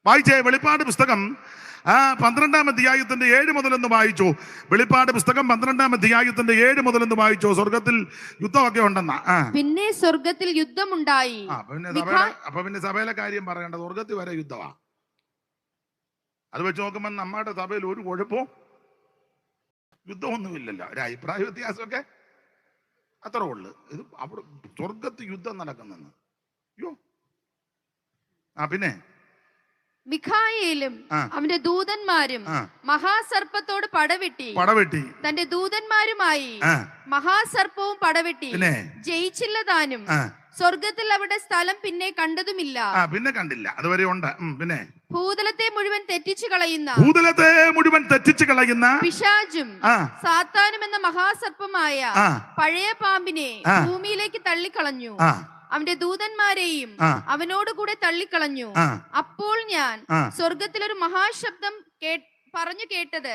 വായിച്ചേ, വെളിപ്പാട് പുസ്തകം 12-ാം അധ്യായത്തിന്റെ 7 മുതലൊന്ന് വായിച്ചു. വെളിപ്പാട് പുസ്തകം 12-ാം അധ്യായത്തിന്റെ 7 മുതലൊന്ന് വായിച്ചു. സ്വർഗത്തിൽ യുദ്ധമൊക്കെ ഉണ്ടെന്നാ. പിന്നെ സ്വർഗത്തിൽ യുദ്ധമുണ്ടായി. അപ്പൊ പിന്നെ സഭയിലെ കാര്യം പറയേണ്ട, സ്വർഗത്തിൽ വരെ യുദ്ധമാ. അത് വെച്ച് നോക്കുമ്പോൾ നമ്മുടെ സഭയിൽ ഒരു കുഴപ്പവും യുദ്ധമൊന്നുമില്ലല്ലോ. ഒരു അഭിപ്രായ വ്യത്യാസമൊക്കെ അത്ര ഉള്ളു. ഇത് അവിടെ സ്വർഗത്തിൽ യുദ്ധം നടക്കുന്നെന്ന്. അയ്യോ. പിന്നെ മിഖായേലും അവന്റെ ദൂതന്മാരും മഹാസർപ്പത്തോട് പടവെട്ടി തന്റെ ദൂതന്മാരുമായി മഹാസർപ്പവും പടവെട്ടി ജയിച്ചില്ല താനും. സ്വർഗത്തിൽ അവിടെ സ്ഥലം പിന്നെ കണ്ടതുമില്ല. പിന്നെ കണ്ടില്ല, അതുവരെ ഉണ്ട്. പിന്നെ ഭൂതലത്തെ മുഴുവൻ തെറ്റിച്ചു കളയുന്ന പിശാചും സാത്താനും എന്ന മഹാസർപ്പമായ പഴയ പാമ്പിനെ ഭൂമിയിലേക്ക് തള്ളിക്കളഞ്ഞു. അവന്റെ ദൂതന്മാരെയും അവനോട് കൂടെ തള്ളിക്കളഞ്ഞു. അപ്പോൾ ഞാൻ സ്വർഗത്തിലൊരു മഹാശബ്ദം പറഞ്ഞു കേട്ടത്,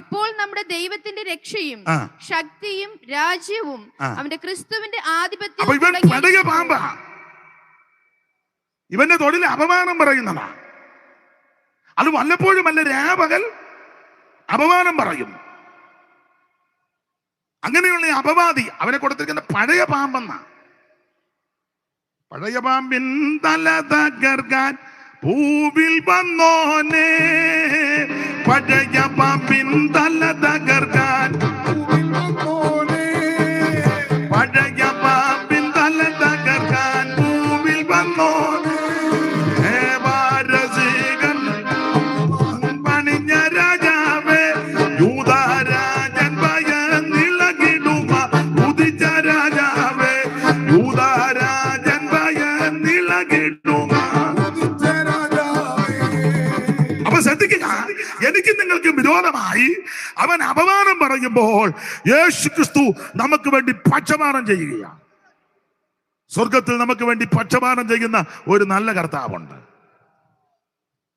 ഇപ്പോൾ നമ്മുടെ ദൈവത്തിന്റെ രക്ഷയും ശക്തിയും രാജ്യവും അവന്റെ ക്രിസ്തുവിന്റെ ആധിപത്യവും. ഇവന്റെ തൊഴിൽ അപമാനം പറയുന്നതാ. അത് വല്ലപ്പോഴും അല്ല, രാപകൽ അപമാനം പറയും. അങ്ങനെയുള്ള അപവാദി അവനെ കൊടുത്തിരിക്കുന്ന പഴയ പാമ്പെന്ന. പഴയ പാമ്പിൻ തല തകർക്കാൻ പൂവിൽ വന്നോനെ, പഴയ പാമ്പിൻ തല തകർക്കാൻ പൂവിൽ വന്നോനെ, പഴയ പാമ്പിൻ തല തകർക്കാൻ പൂവിൽ വന്നോനെ, വാരസികൻ പണിഞ്ഞ രാജാവേ, യൂദാരാജൻ ഭയന്നിളകിടുമ ഉദിച്ച രാജാവേ, യൂദാരാജൻ ഭയന്നിളകിടുമ. അപ്പൊ ശ്രദ്ധിക്കുക, എനിക്ക് നിങ്ങൾക്ക് വിരോധമായി അവൻ അപമാനം പറയുമ്പോൾ യേശു ക്രിസ്തു നമുക്ക് വേണ്ടി പക്ഷപാതം ചെയ്യുകയാണ്. സ്വർഗത്തിൽ നമുക്ക് വേണ്ടി പക്ഷപാതം ചെയ്യുന്ന ഒരു നല്ല കർത്താവുണ്ട്.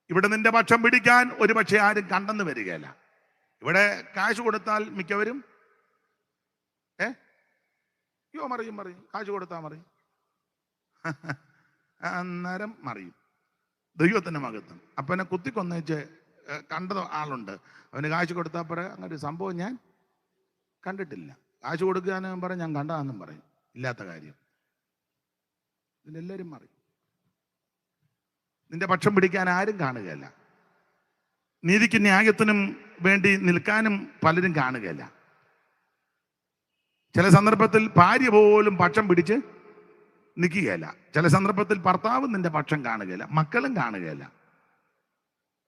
ഇവിടെ നിന്റെ പക്ഷം പിടിക്കാൻ ഒരു പക്ഷേ ആരും കണ്ടെന്ന് വരികയില്ല. ഇവിടെ കാശ് കൊടുത്താൽ മിക്കവരും മറിയും കാശ് കൊടുത്താൽ മറിയും, അന്നേരം മറിയും. ദൈവത്തിന്റെ മഹത്വം. അപ്പനെ കുത്തിക്കൊന്നേച്ച് കണ്ട ആളുണ്ട്, അവന് കാശ് കൊടുത്താൽ പറയാം അങ്ങനെ ഒരു സംഭവം ഞാൻ കണ്ടിട്ടില്ല. കാശ് കൊടുക്കാനും പറയും, ഞാൻ കണ്ടതാണെന്നും പറയും. ഇല്ലാത്ത കാര്യം. ഇതിലെല്ലാവരും മറിയും. നിന്റെ പക്ഷം പിടിക്കാൻ ആരും കാണുകയല്ല. നീതിക്ക് ന്യായത്തിനും വേണ്ടി നിൽക്കാനും പലരും കാണുകയല്ല. ചില സന്ദർഭത്തിൽ ഭാര്യ പോലും പക്ഷം പിടിച്ച് നിൽക്കുകയല്ല. ചില സന്ദർഭത്തിൽ ഭർത്താവും നിന്റെ പക്ഷം കാണുകയില്ല, മക്കളും കാണുകയില്ല.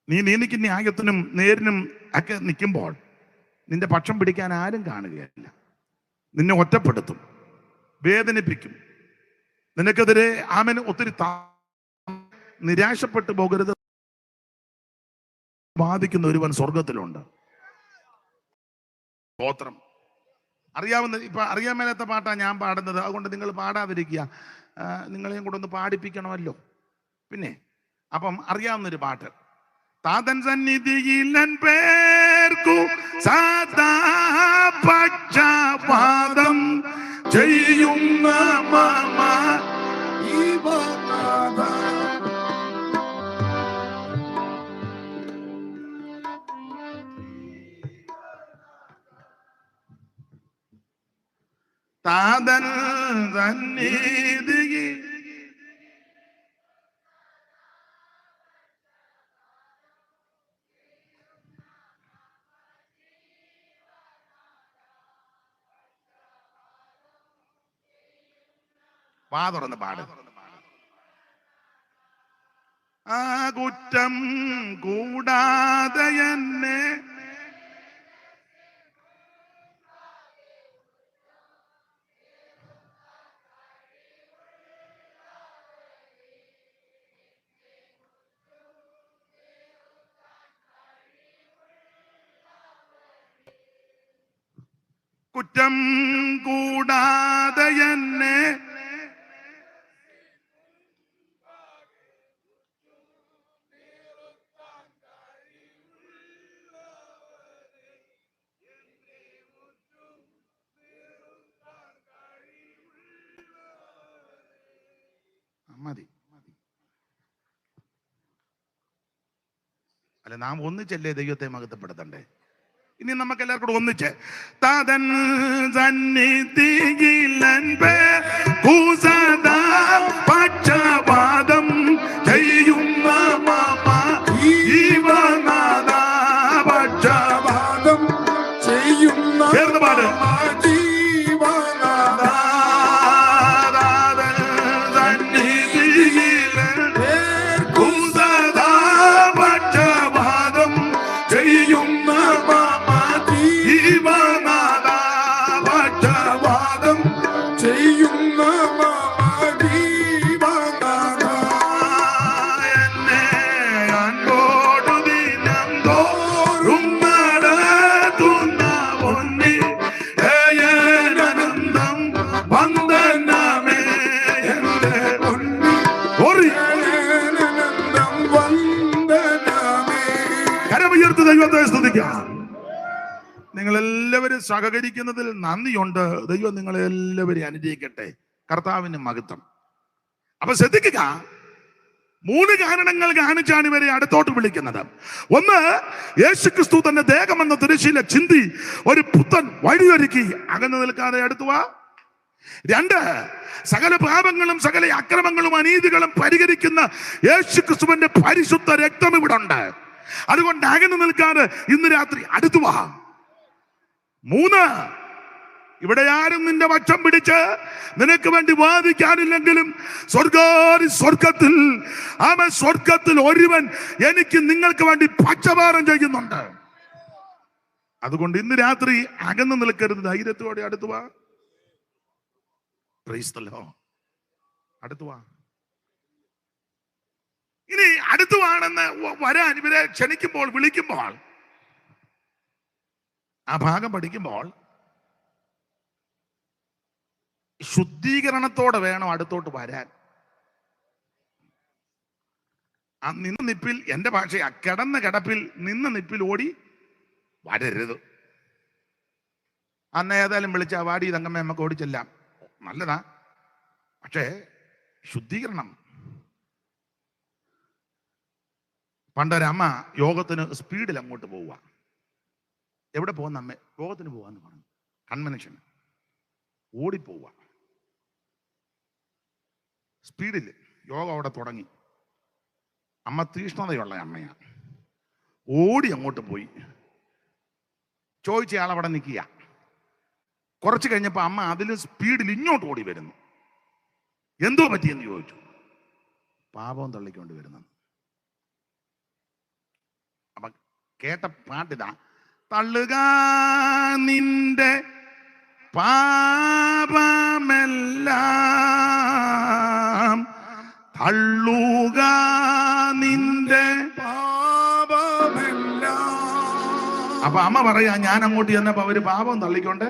നീ നീതിക്ക് ന്യായത്തിനും നേരിനും ഒക്കെ നിൽക്കുമ്പോൾ നിന്റെ പക്ഷം പിടിക്കാൻ ആരും കാണുകയില്ല. നിന്നെ ഒറ്റപ്പെടുത്തും, വേദനിപ്പിക്കും. നിനക്കെതിരെ ആമന് ഒത്തിരി നിരാശപ്പെട്ടു പോകരുത്. ബാധിക്കുന്ന ഒരുവൻ സ്വർഗത്തിലുണ്ട്. സ്തോത്രം. ഇപ്പൊ അറിയാൻ മേലാത്ത പാട്ടാണ് ഞാൻ പാടുന്നത്. അതുകൊണ്ട് നിങ്ങൾ പാടാതിരിക്കുക. നിങ്ങളെയും കൂടെ ഒന്ന് പാടിപ്പിക്കണമല്ലോ. പിന്നെ അപ്പം അറിയാവുന്നൊരു പാട്ട്, താതൻ സന്നിധിയിൽ പേർക്കു സാദാ പക്ഷപാതം ചെയ്യുന്ന താതൻ സന്നിധിയിൽ വാ തുറന്ന് പാട്. ആ കുറ്റം കൂടാതെ എന്നെ കുറ്റം കൂടാതെ എന്നെ മതി. അല്ല, നാം ഒന്നിച്ചല്ലേ ദൈവത്തെ മഹത്വപ്പെടുത്തണ്ടേ? ഇനി നമുക്ക് എല്ലാവർക്കും കൂടെ ഒന്നിച്ച് തദൻ പക്ഷപാതം ചെയ്യുന്ന പക്ഷപാതം ചെയ്യുന്ന ദൈവത്തെ സ്തുതിക്കാം. നിങ്ങളെല്ലാവരും സഹകരിക്കുന്നതിൽ നന്ദിയുണ്ട്. ദൈവം നിങ്ങളെ എല്ലാവരും അനുഗ്രഹിക്കട്ടെ. കർത്താവിന് മഹത്വം. അപ്പൊ ശ്രദ്ധിക്കുക, 3 കാരണങ്ങൾ കാണിച്ചാണ് ഇവരെ അടുത്തോട്ട് വിളിക്കുന്നത്. ഒന്ന്, യേശുക്രിസ്തു തന്റെ ദേഹമെന്ന തിരശ്ശീല ചിന്തി ഒരു പുത്തൻ വഴിയൊരുക്കി അകന്നു നിൽക്കാതെ അടുത്തു വാ. 2, സകല പാപങ്ങളും സകല അക്രമങ്ങളും അനീതികളും പരിഹരിക്കുന്ന യേശുക്രിസ്തുവിന്റെ പരിശുദ്ധ രക്തം ഇവിടെ ഉണ്ട്. അതുകൊണ്ട് അകന്നു നിൽക്കാതെ ഇന്ന് രാത്രി അടുത്തു വാ. 3, ഇവിടെ ആരും നിന്റെ പക്ഷം പിടിച്ച് നിനക്ക് വേണ്ടി വാദിക്കാനില്ലെങ്കിലും സ്വർഗത്തിൽ ഒരുവൻ എനിക്ക് നിങ്ങൾക്ക് വേണ്ടി പക്ഷപാതം ചെയ്യുന്നുണ്ട്. അതുകൊണ്ട് ഇന്ന് രാത്രി അകന്നു നിൽക്കരുത്, ധൈര്യത്തോടെ അടുത്തു വാ. Price the Lord. അടുത്തു വാ. ഇനി അടുത്തുവാണെന്ന് വരാൻ ഇവരെ ക്ഷണിക്കുമ്പോൾ, വിളിക്കുമ്പോൾ, ആ ഭാഗം പഠിക്കുമ്പോൾ ശുദ്ധീകരണത്തോടെ വേണം അടുത്തോട്ട് വരാൻ. ആ നിന്ന നിപ്പിൽ, എന്റെ ഭാഷ കിടന്ന കിടപ്പിൽ നിന്ന നിപ്പിൽ ഓടി വരരുത്. അന്ന് ഏതായാലും വിളിച്ച വാടി തങ്കമ്മ നമുക്ക് ഓടിച്ചെല്ലാം നല്ലതാ. പക്ഷേ ശുദ്ധീകരണം. പണ്ടൊരമ്മ യോഗത്തിന് സ്പീഡിൽ അങ്ങോട്ട് പോവുക. എവിടെ പോകുന്ന അമ്മ? യോഗത്തിന് പോവാന്ന് പറഞ്ഞു. കൺവെൻഷന് ഓടിപ്പോവുക സ്പീഡിൽ. യോഗം അവിടെ തുടങ്ങി. അമ്മ തീഷ്ണതയുള്ള അമ്മയാണ്. ഓടി അങ്ങോട്ട് പോയി. ചോദിച്ചയാൾ അവിടെ നിൽക്കുക. കുറച്ച് കഴിഞ്ഞപ്പോൾ അമ്മ അതിൽ സ്പീഡിൽ ഇങ്ങോട്ട് ഓടി വരുന്നു. എന്തോ പറ്റിയെന്ന് ചോദിച്ചു. പാപം തള്ളിക്കൊണ്ട് വരുന്നു. അപ്പൊ കേട്ട പാട്ടിതാ, തള്ളുക നിന്റെ പാപമെല്ലാം, തള്ളുക നിന്റെ പാപമെല്ലാം. അപ്പൊ അമ്മ പറയാ, ഞാൻ അങ്ങോട്ട് ചെന്നപ്പോ അവര് പാപം തള്ളിക്കൊണ്ട്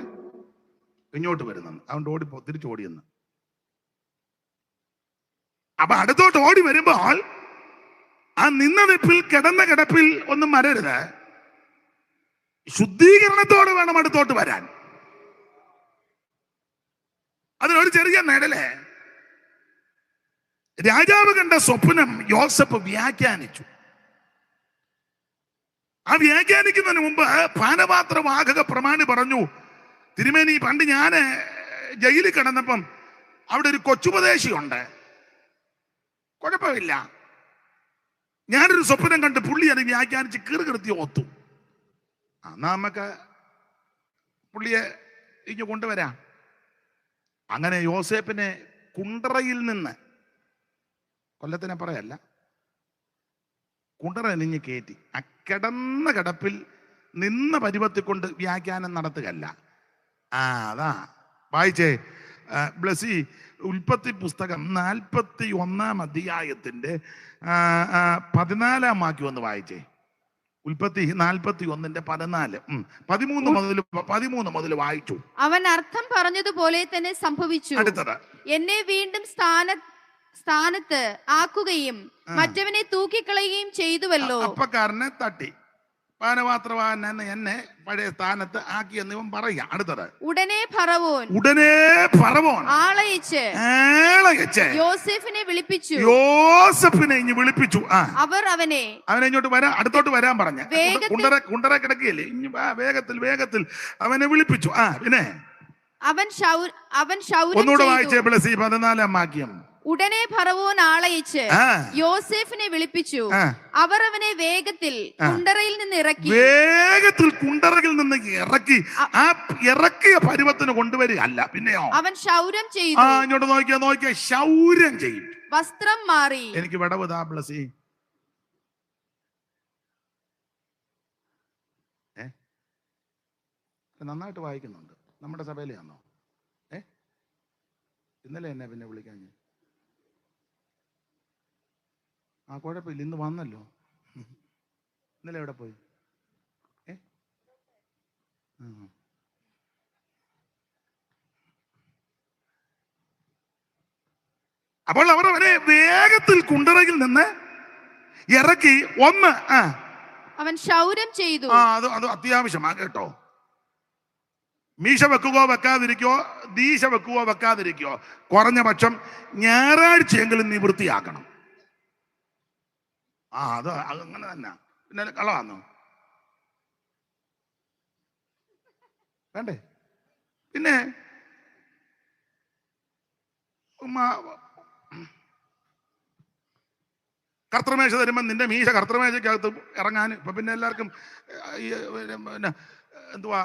ഇങ്ങോട്ട് വരുന്നു. അതുകൊണ്ട് തിരിച്ചോടിയെന്ന്. അപ്പൊ അടുത്തോട്ട് ഓടി വരുമ്പോൾ ആ നിന്ന നിപ്പിൽ കിടന്ന കിടപ്പിൽ ഒന്നും വരരുത്. ശുദ്ധീകരണത്തോടെ വേണം അടുത്തോട്ട് വരാൻ. അതിനൊരു ചെറിയ നിഴല്. രാജാവ് കണ്ട സ്വപ്നം യോസഫ് വ്യാഖ്യാനിച്ചു. ആ വ്യാഖ്യാനിക്കുന്നതിന് മുമ്പ് പാനപാത്രവാഹക പ്രമാണി പറഞ്ഞു, തിരുമേനി, പണ്ട് ഞാന് ജയിലിൽ കിടന്നപ്പം അവിടെ ഒരു കൊച്ചുപദേശിയുണ്ട്. കുഴപ്പമില്ല, ഞാനൊരു സ്വപ്നം കണ്ട് പുള്ളി അത് വ്യാഖ്യാനിച്ച് കീറുകൃത്തി ഓത്തു. എന്നാ നമുക്ക് പുള്ളിയെ ഇങ്ങ് കൊണ്ടുവരാം. അങ്ങനെ യോസേപ്പിനെ കുണ്ടറയിൽ നിന്ന്, കൊല്ലത്തിനെ പറയല്ല, കുണ്ടറ നിഞ്ഞ് കയറ്റി. ആ കിടന്ന കിടപ്പിൽ നിന്ന പരുവത്തിൽ കൊണ്ട് വ്യാഖ്യാനം നടത്തുകയല്ല. അതാ വായിച്ചേ. ബ്ലസി, ഉൽപ്പത്തി പുസ്തകം 41-ാം അധ്യായത്തിന്റെ 14-ാം വാക്യം ഒന്ന് വായിച്ചേ. ഉൽപ്പത്തി 41-14 13 മുതൽ വായിച്ചു. അവൻ അർത്ഥം പറഞ്ഞതുപോലെ തന്നെ സംഭവിച്ചു. അടുത്തത്, എന്നെ വീണ്ടും സ്ഥാനത്ത് ആക്കുകയും മറ്റവനെ തൂക്കിക്കളയുകയും ചെയ്തുവല്ലോ. അപ്പക്കാരനെ തട്ടി പാനപാത്രവാൻ എന്നെ പഴയ സ്ഥാനത്ത് ആക്കിയെന്ന് ഇവൻ പറയുക. അടുത്തത്, ഉടനെ ഫറവോൻ ആളയച്ച് യോസേഫിനെ വിളിപ്പിച്ചു. യോസഫിനെ ഇനി വിളിപ്പിച്ചു. അവർ അവനെ ഇങ്ങോട്ട് വരാൻ, അടുത്തോട്ട് വരാൻ പറഞ്ഞ കുണ്ടറ കിടക്കുകയല്ലേ, ഇനി വേഗത്തിൽ അവനെ വിളിപ്പിച്ചു. പിന്നെ അവൻ ഒന്നുകൂടെ വായിച്ചേ പ്ലസ് 14 വാക്യം. ഉടനെ ഫറവോൻ ആളയച്ച് യോസേഫിനെ വിളിപ്പിച്ചു. അവർ അവനെ വേഗത്തിൽ കുണ്ടറയിൽ നിന്ന് ഇറക്കി ആ ഇറക്കിയ പരുവത്തിന് കൊണ്ടുവരിക അല്ല, പിന്നെയോ അവൻ ക്ഷൗരം ചെയ്തു. ഇങ്ങോട്ട് നോക്കിയാ ക്ഷൗരം ചെയ്യും. വസ്ത്രം മാറി. എനിക്ക് വിടവ് താ പ്ലസ്. നന്നായിട്ട് വായിക്കുന്നുണ്ട്. നമ്മുടെ സഭയിലാണോ? ഇന്നലെ എന്നെ പിന്നെ വിളിക്കാൻ കുഴപ്പമില്ല, ഇന്ന് വന്നല്ലോ. ഇന്നലെ എവിടെ പോയി? അപ്പോൾ അവർ അവരെ വേഗത്തിൽ കുണ്ടറയിൽ നിന്ന് ഇറക്കി. അവൻ ക്ഷൗരം ചെയ്തു. അത് അത്യാവശ്യമാ കേട്ടോ. മീശ വെക്കുകയോ വെക്കാതിരിക്കോ, ദീശ വെക്കുകയോ വെക്കാതിരിക്കോ, കുറഞ്ഞ പക്ഷം ഞായറാഴ്ചയെങ്കിലും നീ വൃത്തിയാക്കണം. അത് അങ്ങനെ തന്നെ. പിന്നെ കളവാന്നോ വേണ്ടേ? പിന്നെ കർത്തൃമേശ തരുമ്പോ നിന്റെ മീശ കർത്തൃമേശക്കകത്ത് ഇറങ്ങാൻ ഇപ്പൊ പിന്നെ എല്ലാവർക്കും പിന്നെ എന്തുവാ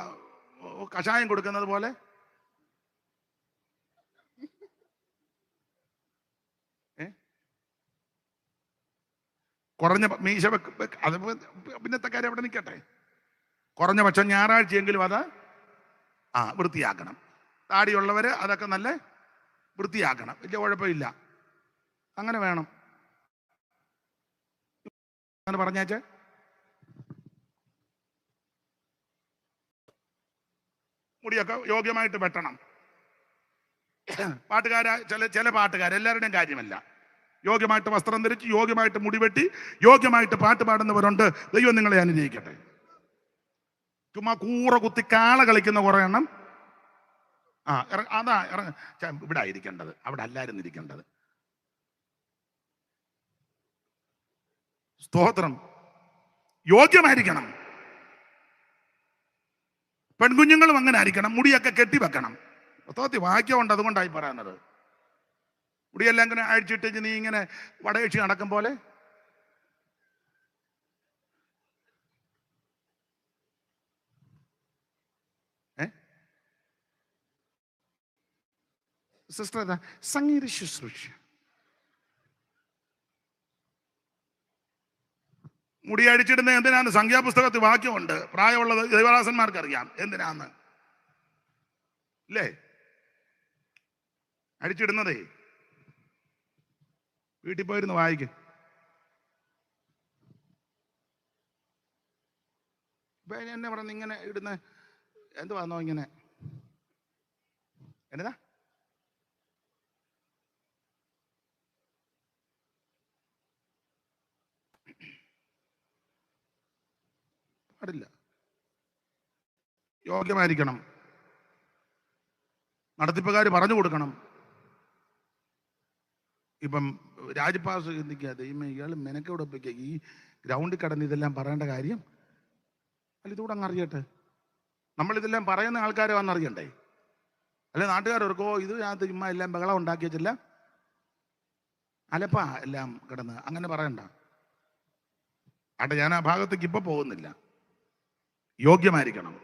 കഷായം കൊടുക്കുന്നത് പോലെ കുറഞ്ഞ മീശ അത് പിന്നത്തെ കാര്യം അവിടെ നിൽക്കട്ടെ. കുറഞ്ഞ പക്ഷം ഞായറാഴ്ചയെങ്കിലും അത് വൃത്തിയാക്കണം. താടിയുള്ളവര് അതൊക്കെ നല്ല വൃത്തിയാക്കണം. വലിയ കുഴപ്പമില്ല, അങ്ങനെ വേണം. അങ്ങനെ പറഞ്ഞേച്ചേ. മുടിയൊക്കെ യോഗ്യമായിട്ട് വെട്ടണം. ചില പാട്ടുകാർ, എല്ലാവരുടെയും കാര്യമല്ല. യോഗ്യമായിട്ട് വസ്ത്രം ധരിച്ച്, യോഗ്യമായിട്ട് മുടി വെട്ടി, യോഗ്യമായിട്ട് പാട്ട് പാടുന്നവരുണ്ട്. ദൈവം നിങ്ങളെ അനുഗ്രഹിക്കട്ടെ. ചുമ്മാ കൂറ കുത്തി കാള കളിക്കുന്ന കുറെ എണ്ണം ഇവിടെ ആയിരിക്കേണ്ടത്, അവിടെ അല്ലായിരുന്നു ഇരിക്കേണ്ടത്. സ്തോത്രം. യോഗ്യമായിരിക്കണം. പെൺകുഞ്ഞുങ്ങളും അങ്ങനെ ആയിരിക്കണം. മുടിയൊക്കെ കെട്ടിവെക്കണം. വാക്യമുണ്ട്, അതുകൊണ്ടായി പറയുന്നത്. മുടിയെല്ലാം ഇങ്ങനെ അഴിച്ചിട്ട് നീ ഇങ്ങനെ വടയക്ഷി നടക്കും പോലെ സിസ്റ്റർ സംഗീത ശുശ്രൂഷ. മുടി അടിച്ചിടുന്ന എന്തിനാന്ന് സംഖ്യാപുസ്തകത്തിൽ വാക്യമുണ്ട്. പ്രായമുള്ളത് ദൈവദാസന്മാർക്ക് അറിയാം എന്തിനാന്ന്, ഇല്ലേ? അടിച്ചിടുന്നതേ വീട്ടിൽ പോയിരുന്നു വായിക്കും. ഇപ്പൊ എന്നെ പറഞ്ഞ ഇങ്ങനെ ഇടുന്ന എന്തുവാന്നോ ഇങ്ങനെ എന്നതാ പാടില്ല. യോഗ്യമായിരിക്കണം. നടത്തിപ്പുകാർ പറഞ്ഞു കൊടുക്കണം. ഇപ്പം രാജ്പാസ് ചിന്തിക്കുക, ദൈവമേ ഇയാൾ മെനക്കോടെ ഒപ്പിക്കുക, ഈ ഗ്രൗണ്ടിൽ കടന്ന് ഇതെല്ലാം പറയേണ്ട കാര്യം അല്ല, ഇതുകൂടെ അങ്ങ് അറിയട്ടെ. നമ്മളിതെല്ലാം പറയുന്ന ആൾക്കാരെ വന്നറിയണ്ടേ? അല്ലെ നാട്ടുകാർക്കോ ഇതിനകത്ത് ചുമ്മാ എല്ലാം ബഹളം ഉണ്ടാക്കി വെച്ചില്ല, അലപ്പ എല്ലാം കിടന്ന് അങ്ങനെ പറയണ്ട. ഞാൻ ആ ഭാഗത്തേക്ക് ഇപ്പൊ പോകുന്നില്ല. യോഗ്യമായിരിക്കണം.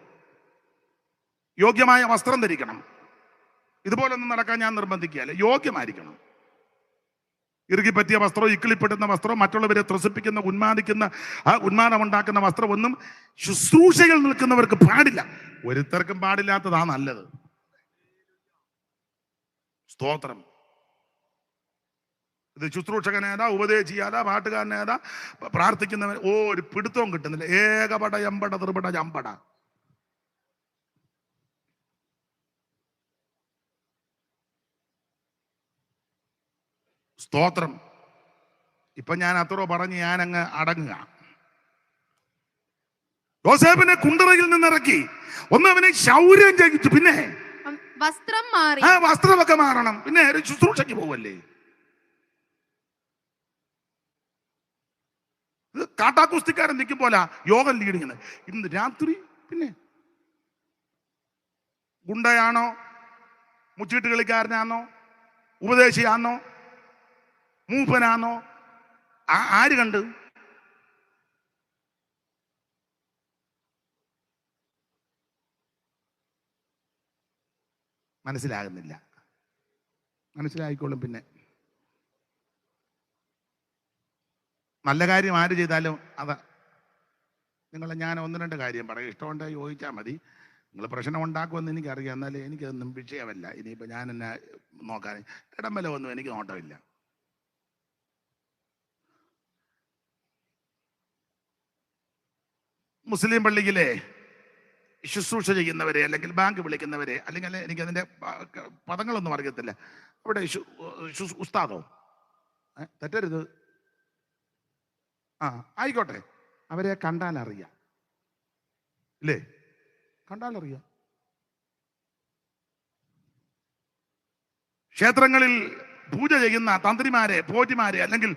യോഗ്യമായ വസ്ത്രം ധരിക്കണം. ഇതുപോലൊന്നും നടക്കാൻ ഞാൻ നിർബന്ധിക്കുകയല്ല. യോഗ്യമായിരിക്കണം. ഇറുകി പറ്റിയ വസ്ത്രവും ഇക്കിളിപ്പെടുന്ന വസ്ത്രവും മറ്റുള്ളവരെ ത്രസിപ്പിക്കുന്ന ഉന്മാദിക്കുന്ന ഉന്മാദമുണ്ടാക്കുന്ന വസ്ത്രമൊന്നും ശുശ്രൂഷകൾ നിൽക്കുന്നവർക്ക് പാടില്ല. ഒരുത്തർക്കും പാടില്ലാത്തതാ നല്ലത്. സ്തോത്രം. ഇത് ശുശ്രൂഷകനേതാ, ഉപദേശിയാതാ, പാട്ടുകാരനേതാ, പ്രാർത്ഥിക്കുന്നവൻ ഒരു പിടുത്തവും കിട്ടുന്നില്ല. ഏകപട എമ്പട ത്രിപട ചമ്പട. സ്തോത്രം. ഇപ്പൊ ഞാൻ അത്രോ പറഞ്ഞ് ഞാനങ്ങ് അടങ്ങുക. യോസേഫിനെ കുണ്ടറയിൽ നിന്നിറക്കി. ഒന്ന് അവനെ ശൗര്യം ചെയ്യിച്ചു, പിന്നെ വസ്ത്രം മാറി. വസ്ത്രമൊക്കെ മാറണം, പിന്നെ ഒരു ശുശ്രൂഷയ്ക്ക് പോവല്ലേ. ഇത് കാട്ടാക്കുസ്തിക്കാരൻ നിൽക്കും പോലെ യോഗം ലീഡിങ്ങനെ. ഇന്ന് രാത്രി പിന്നെ ഗുണ്ടയാണോ, മുച്ചീട്ട് കളിക്കാരനാണോ, ഉപദേശിയാണോ, മൂപ്പനാണോ, ആര് കണ്ട്? മനസ്സിലാകുന്നില്ല. മനസ്സിലായിക്കോളും. പിന്നെ നല്ല കാര്യം ആര് ചെയ്താലും അതാ. ഞാൻ ഒന്ന് രണ്ട് കാര്യം പറയും, ഇഷ്ടമുണ്ടെങ്കിൽ ചോദിച്ചാൽ മതി. നിങ്ങൾ പ്രശ്നം ഉണ്ടാക്കുമെന്ന് എനിക്കറിയാം, എന്നാലും എനിക്കതൊന്നും വിഷയമല്ല. ഇനിയിപ്പോൾ ഞാൻ എന്നെ നോക്കാൻ ഇടംബല ഒന്നും എനിക്ക് നോട്ടമില്ല. മുസ്ലിം പള്ളിയിലെ ശുശ്രൂഷ ചെയ്യുന്നവരെ, അല്ലെങ്കിൽ ബാങ്ക് വിളിക്കുന്നവരെ, അല്ലെങ്കിൽ എനിക്കതിൻ്റെ പദങ്ങളൊന്നും അറിയത്തില്ല, അവിടെ ഉസ്താദോ തെറ്റരുത്, ആയിക്കോട്ടെ, അവരെ കണ്ടാലറിയാം, ഇല്ലേ? കണ്ടാലറിയാം. ക്ഷേത്രങ്ങളിൽ പൂജ ചെയ്യുന്ന തന്ത്രിമാരെ, പോറ്റിമാരെ, അല്ലെങ്കിൽ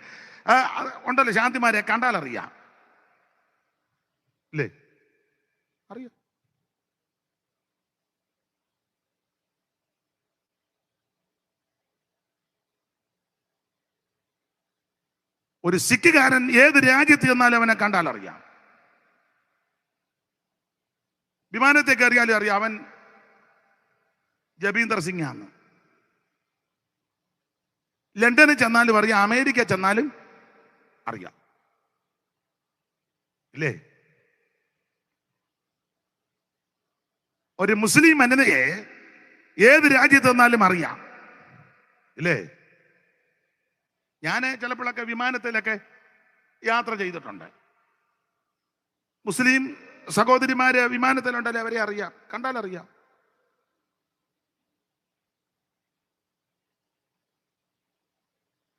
ഉണ്ടല്ലോ ശാന്തിമാരെ കണ്ടാലറിയാം, ഇല്ലേ? അറിയാം. ഒരു സിഖുകാരൻ ഏത് രാജ്യത്ത് ചെന്നാലും അവനെ കണ്ടാലറിയാം. വിമാനത്തെ കയറിയാലും അറിയാം അവൻ ജബീന്ദർ സിംഗ് ആണ്. ലണ്ടനിൽ ചെന്നാലും അറിയാം, അമേരിക്ക ചെന്നാലും അറിയാം, ഇല്ലേ? ഒരു മുസ്ലിം മന്നനെ ഏത് രാജ്യത്ത് ചെന്നാലും അറിയാം, ഇല്ലേ? ഞാൻ ചിലപ്പോഴൊക്കെ വിമാനത്തിലൊക്കെ യാത്ര ചെയ്തിട്ടുണ്ട്. മുസ്ലിം സഹോദരിമാര് വിമാനത്തിലുണ്ടല്ലേ, അവരെ അറിയാം, കണ്ടാലറിയാം.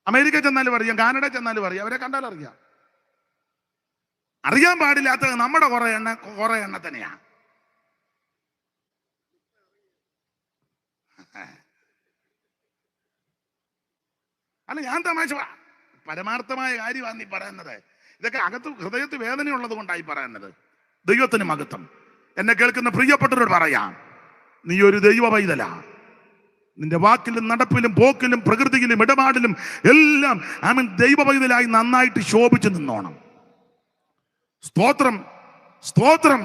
അമേരിക്ക ചെന്നാലും അറിയാം, കാനഡ ചെന്നാലും അറിയാം, അവരെ കണ്ടാലറിയാം. അറിയാൻ പാടില്ലാത്തത് നമ്മുടെ കുറെ എണ്ണ തന്നെയാണ്. അല്ല, ഞാൻ തമാശ, പരമാർത്ഥമായ കാര്യമാണ് നീ പറയുന്നത്. ഇതൊക്കെ ഹൃദയത്തിൽ വേദനയുള്ളത് കൊണ്ടായി പറയുന്നത്. ദൈവത്തിന് മഹത്വം. എന്നെ കേൾക്കുന്ന പ്രിയപ്പെട്ടവരോട് പറയാം, നീ ഒരു ദൈവ പൈതലാ. നിന്റെ വാക്കിലും നടപ്പിലും പോക്കിലും പ്രകൃതിയിലും ഇടപാടിലും എല്ലാം ദൈവ പൈതലായി നന്നായിട്ട് ശോഭിച്ചു നിന്നോണം. സ്തോത്രം, സ്തോത്രം.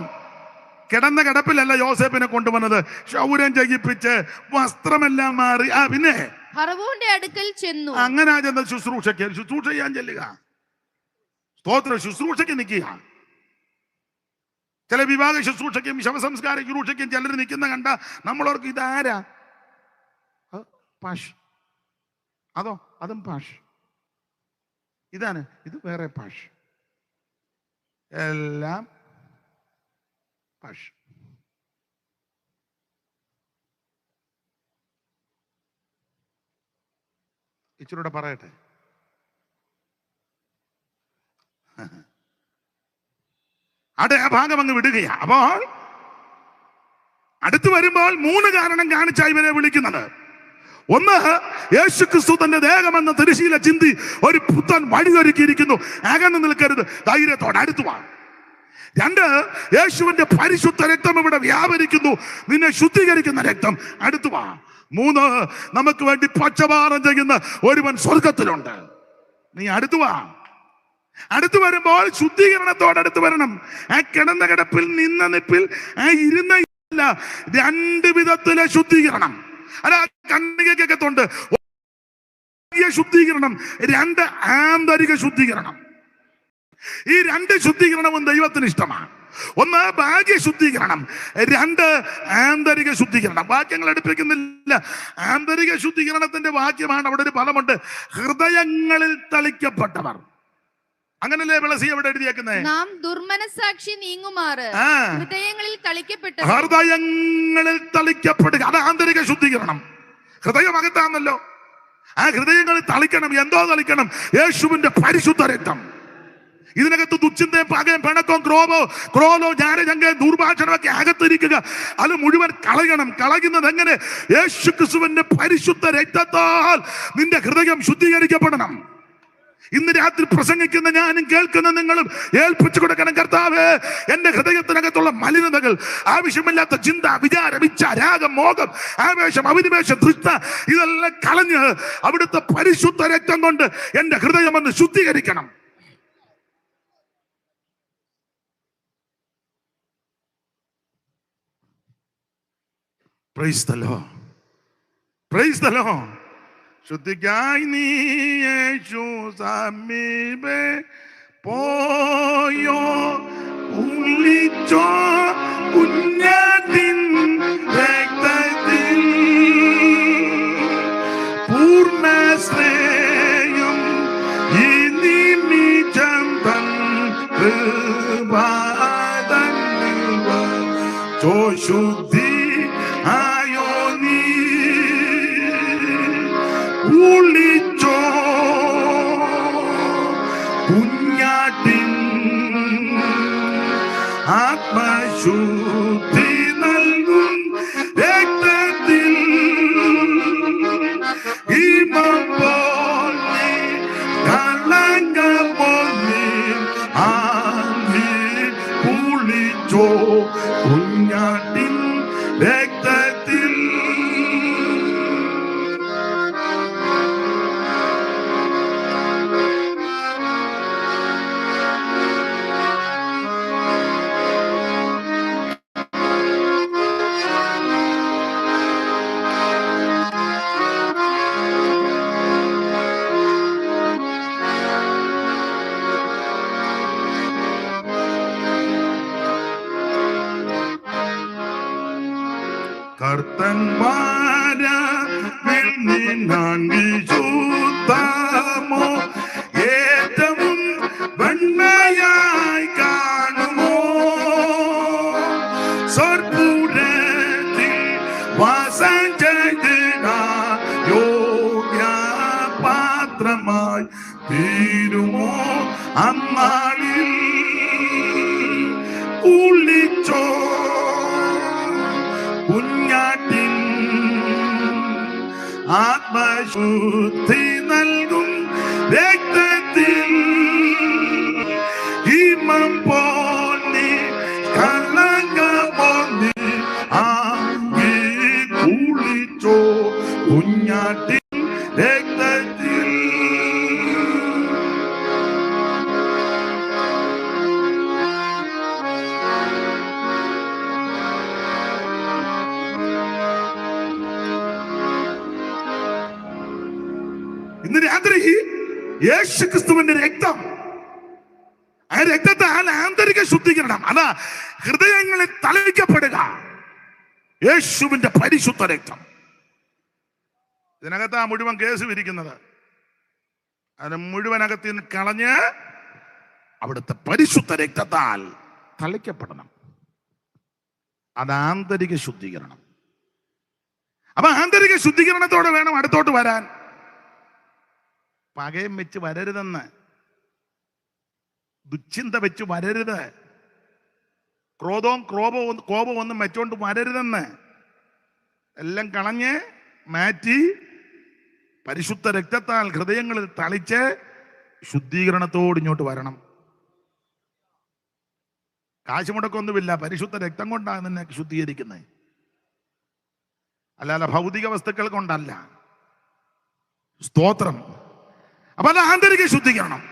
കിടന്ന കിടപ്പിലല്ല യോസേഫിനെ കൊണ്ടുവന്നത്, ശൗര്യം ചെയ്യിപ്പിച്ച് വസ്ത്രമെല്ലാം മാറി. പിന്നെ ഫറവോന്റെ അടുക്കൽ ചെന്നു. അങ്ങനെ ചെന്ന ശുശ്രൂഷ ചെയ്യാൻ ചെല്ലുക. സ്തോത്രം. ശുശ്രൂഷയ്ക്ക് നിൽക്കുക. ചില വിവാഹ ശുശ്രൂഷയ്ക്കും ശവസംസ്കാര ശുശ്രൂഷയ്ക്കും ചിലർ നിൽക്കുന്ന കണ്ട നമ്മളോർക്ക് ഇതാരാ? പാഷ്. അതോ അതും പാഷ്. ഇതാണ്, ഇത് വേറെ പാഷ്. എല്ലാം പാഷ്. ഇച്ചിരൂടെ പറയട്ടെ. അവിടെ ആ ഭാഗം അങ്ങ് വിടുകയാ. അപ്പോൾ അടുത്തു വരുമ്പോൾ 3 കാരണം കാണിച്ചായി ഇവരെ വിളിക്കുന്നത്. ഒന്ന്, യേശുക്രിസ്തു തന്റെ ദേഹമെന്ന തിരശീല ചിന്തി ഒരു പുത്തൻ വഴിയൊരുക്കിയിരിക്കുന്നു. അകന്നു നിൽക്കരുത്, ധൈര്യത്തോടെ അടുത്തു വാ. 2, യേശുവിന്റെ പരിശുദ്ധ രക്തം ഇവിടെ വ്യാപരിക്കുന്നു, നിന്നെ ശുദ്ധീകരിക്കുന്ന രക്തം, അടുത്തു വാ. 3, നമുക്ക് വേണ്ടി പക്ഷപാതം ചെയ്യുന്ന ഒരുവൻ സ്വർഗത്തിലുണ്ട്, നീ അടുത്തു വാ. അടുത്തു വരുമ്പോൾ ശുദ്ധീകരണത്തോടെ അടുത്ത് വരണം. ആ കിടന്ന കിടപ്പിൽ, നിന്ന നിപ്പിൽ, ആ ഇരുന്ന 2 വിധത്തിലെ ശുദ്ധീകരണം. അല്ല, കണ്ണികയ്ക്കകത്തുണ്ട് ശുദ്ധീകരണം, 2 ആന്തരിക ശുദ്ധീകരണം. ഈ 2 ശുദ്ധീകരണവും ദൈവത്തിന് ഇഷ്ടമാണ്. 1 ബാഹ്യ ശുദ്ധീകരണം, 2 ആന്തരിക ശുദ്ധീകരണം. വാക്യങ്ങൾ എടുപ്പിക്കുന്നില്ല. ആന്തരിക ശുദ്ധീകരണത്തിന്റെ വാക്യമാണ്. അവിടെ ഒരു പദമുണ്ട്, ഹൃദയങ്ങളിൽ തളിക്കപ്പെട്ടവർ. അങ്ങനല്ലേ വിളസി അവിടെ എഴുതിയേക്കുന്നത്? നാം ദുർമനസാക്ഷി നീങ്ങുമാറ് ഹൃദയങ്ങളിൽ തളിക്കപ്പെട്ടു. ഹൃദയങ്ങളിൽ തളിക്കപ്പെടുക, അത് ആന്തരിക ശുദ്ധീകരണം. ഹൃദയം അകത്താണല്ലോ. ആ ഹൃദയങ്ങളിൽ തളിക്കണം. എന്തോ തളിക്കണം? യേശുവിന്റെ പരിശുദ്ധ രക്തം. ഇതിനകത്ത് ദുശ്ചിന്തയും പകയും പിണക്കവും ക്രോധവും ജാരജങ്കയും ദുർഭാഷണമൊക്കെ അകത്തിരിക്കുക. അത് മുഴുവൻ കളയണം. കളയുന്നത് എങ്ങനെ? യേശുക്രിസ്തുവിന്റെ പരിശുദ്ധ രക്തത്താൽ നിന്റെ ഹൃദയം ശുദ്ധീകരിക്കപ്പെടണം. ഇന്ന് രാത്രി പ്രസംഗിക്കുന്ന ഞാനും കേൾക്കുന്ന നിങ്ങളും ഏൽപ്പിച്ചു കൊടുക്കണം, കർത്താവേ, എന്റെ ഹൃദയത്തിനകത്തുള്ള മലിനതകൾ, ആവശ്യമില്ലാത്ത ചിന്ത, വിചാരം, ഇച്ഛ, രാഗം, മോഹം, ആവേശം, അഭിനിവേശം, തൃഷ്ണ, ഇതെല്ലാം കളഞ്ഞ് അവിടുത്തെ പരിശുദ്ധ രക്തം കൊണ്ട് എന്റെ ഹൃദയം ഒന്ന് ശുദ്ധീകരിക്കണം. Praise the lord, praise the lord. ശുദ്ധിക്കായി നീ യേശു സമീപേ പോയോ, ഉള്ളിച്ചോ കുഞ്ഞാട്ടിൻ രക്തത്തിൽ പൂർണ്ണ ശ്രേയം ഈ നിമിഷം തൻ കൃപാതന്നിൽ ശുദ്ധി ആയോ നീ, ഉള്ളിച്ചോ കുഞ്ഞാട്ടിൻ ആത്മശുദ്ധി നൽകും രക്തത്തിൽ ഹിമം പോലെ കളങ്കം പോലെ ആഞ്ഞി കുളിച്ചോ കുഞ്ഞാട്ടിൻ രക്തത്തിൽ. കർത്തന്മാരിൽ നിന്നാൻ വിശുദ്ധമോ ഏറ്റവും വെണ്മയായി കാണുമോ, സ്വർഗ്ഗത്തിൽ വാസം ചെയ്തിടാൻ യോഗ്യ പാത്രമായി തീരുമോ അന്നാളിൽ, ഉള്ളിച്ചോ കുഞ്ഞാട്ടിൻ ആത്മശുദ്ധി നൽകും രക്തത്തിൽ ഹിമം പോലെ കളങ്കം പോലെ ആഞ്ഞി കുളിച്ചോ കുഞ്ഞാട്ടിൻ രക്തത്തിൽ. ഇന്ന് രാത്രി യേശുക്രിസ്തുവിന്റെ രക്തം, ആ രക്തത്താൽ ആന്തരിക ശുദ്ധീകരണം, അതാ ഹൃദയങ്ങളിൽ തളിക്കപ്പെടുക. യേശുവിന്റെ പരിശുദ്ധ രക്തം. ഇതിനകത്താ മുഴുവൻ കേസ് വിരിക്കുന്നത്. അത് മുഴുവനകത്ത് നിന്ന് കളഞ്ഞ് അവിടുത്തെ പരിശുദ്ധ രക്തത്താൽ തളിക്കപ്പെടണം. അത് ആന്തരിക ശുദ്ധീകരണം. അപ്പൊ ആന്തരിക ശുദ്ധീകരണത്തോടെ വേണം അടുത്തോട്ട് വരാൻ. പകയും വെച്ച് വരരുതെന്ന്, ദുശ്ചിന്ത വെച്ച് വരരുത്, ക്രോധവും കോപവും ഒന്നും വെച്ചോണ്ട് വരരുതെന്ന്, എല്ലാം കളഞ്ഞ് മാറ്റി പരിശുദ്ധ രക്തത്താൽ ഹൃദയങ്ങളിൽ തളിച്ച് ശുദ്ധീകരണത്തോട് ഇങ്ങോട്ട് വരണം. കാശ് മുടക്കൊന്നുമില്ല, പരിശുദ്ധ രക്തം കൊണ്ടാണ് നിന്നെ ശുദ്ധീകരിക്കുന്നത്, അല്ലാതെ ഭൗതിക വസ്തുക്കൾ കൊണ്ടല്ല. സ്തോത്രം. അപ്പൊ അത് ആന്തരിക ശുദ്ധീകരണം.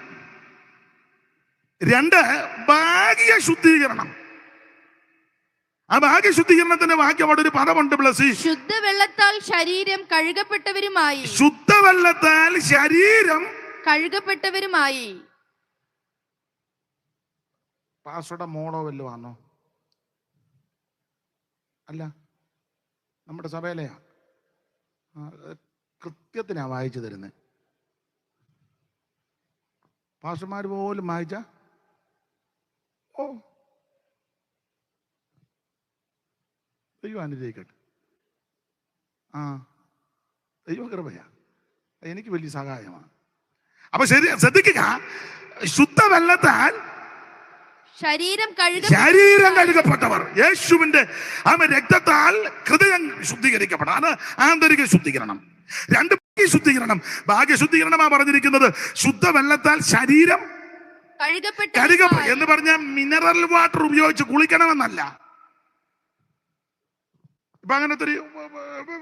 2, ഭാഗിക ശുദ്ധീകരണം. ആ ഭാഗ്യ ശുദ്ധീകരണത്തിന്റെ വാക്യം അവിടെ ഒരു പദമുണ്ട്, ബ്ലസി. ശുദ്ധവെള്ളത്താൽ ശരീരം കഴുകപ്പെട്ടവരുമായി. ശുദ്ധവെള്ളത്താൽ ശരീരം കഴുകപ്പെട്ടവരുമായി. പാസ്റ്ററുടെ മോളോ വല്ലോ ആണോ? അല്ല, നമ്മുടെ സഭയിലെയാ. കൃത്യത്തിനാ വായിച്ചു തരുന്നത്. പാസ്റ്റർമാർ പോലും വായിച്ച ഓ ദൈവം അനുഗ്രഹിക്കട്ടെ. ദൈവ കൃപയാ, എനിക്ക് വലിയ സഹായമാണ്. അപ്പൊ ശരി, ശ്രദ്ധിക്കുക. ശുദ്ധവെള്ളത്താൽ ശരീരം കഴുകപ്പെട്ടവർ. യേശുവിന്റെ രക്തത്താൽ ഹൃദയം ശുദ്ധീകരിക്കപ്പെടണം. അത് ആന്തരിക ശുദ്ധീകരണം. രണ്ട് ശുദ്ധീകരണം. ഭാഗ്യശുദ്ധീകരണമാണ് പറഞ്ഞിരിക്കുന്നത്. ശുദ്ധവെള്ളത്താൽ ശരീരം കഴുക എന്ന് പറഞ്ഞാൽ മിനറൽ വാട്ടർ ഉപയോഗിച്ച് കുളിക്കണമെന്നല്ല. ഇപ്പൊ അങ്ങനത്തെ ഒരു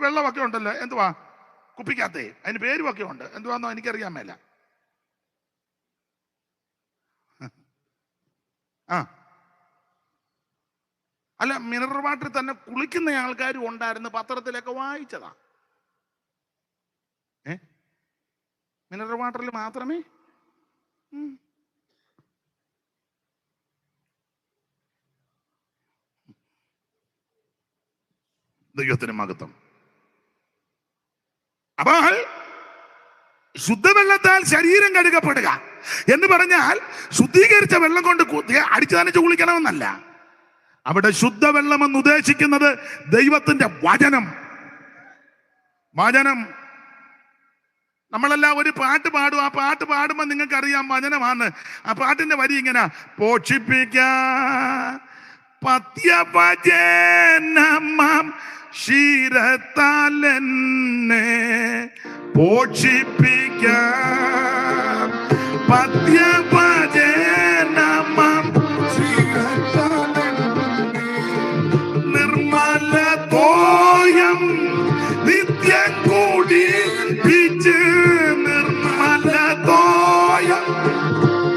വെള്ളമൊക്കെ ഉണ്ടല്ലോ, എന്തുവാ കുപ്പിക്കകത്തേ, അതിന് പേരുമൊക്കെ ഉണ്ട്, എന്തുവാന്നോ എനിക്കറിയാൻ മേല. അല്ല, മിനറൽ വാട്ടർ തന്നെ കുളിക്കുന്ന ആൾക്കാരും ഉണ്ടായിരുന്നു, പത്രത്തിലൊക്കെ വായിച്ചതാ. മിനറൽ വാട്ടറിൽ മാത്രമേ ദൈവത്തിന് മഹത്വം. അപ്പോൾ ശുദ്ധവെള്ളത്താൽ ശരീരം കഴുകപ്പെടുക എന്ന് പറഞ്ഞാൽ ശുദ്ധീകരിച്ച വെള്ളം കൊണ്ട് അടിച്ചു നനച്ച് കുളിക്കണമെന്നല്ല. അവിടെ ശുദ്ധവെള്ളം എന്ന് ഉദ്ദേശിക്കുന്നത് ദൈവത്തിന്റെ വചനം. നമ്മളെല്ലാം ഒരു പാട്ട് പാടും. ആ പാട്ട് പാടുമ്പോൾ നിങ്ങൾക്ക് അറിയാം വചനമാണ്. ആ പാട്ടിന്റെ വരി ഇങ്ങനെ: പോഷിപ്പിക്കാം പത്യവചനമാം ശിരത്താലെന്നെ പോഷിപ്പിക്കാം പത്യവചനമാം നിർമ്മല തോയം നിത്യം കൂടി നിർമ്മല തോയം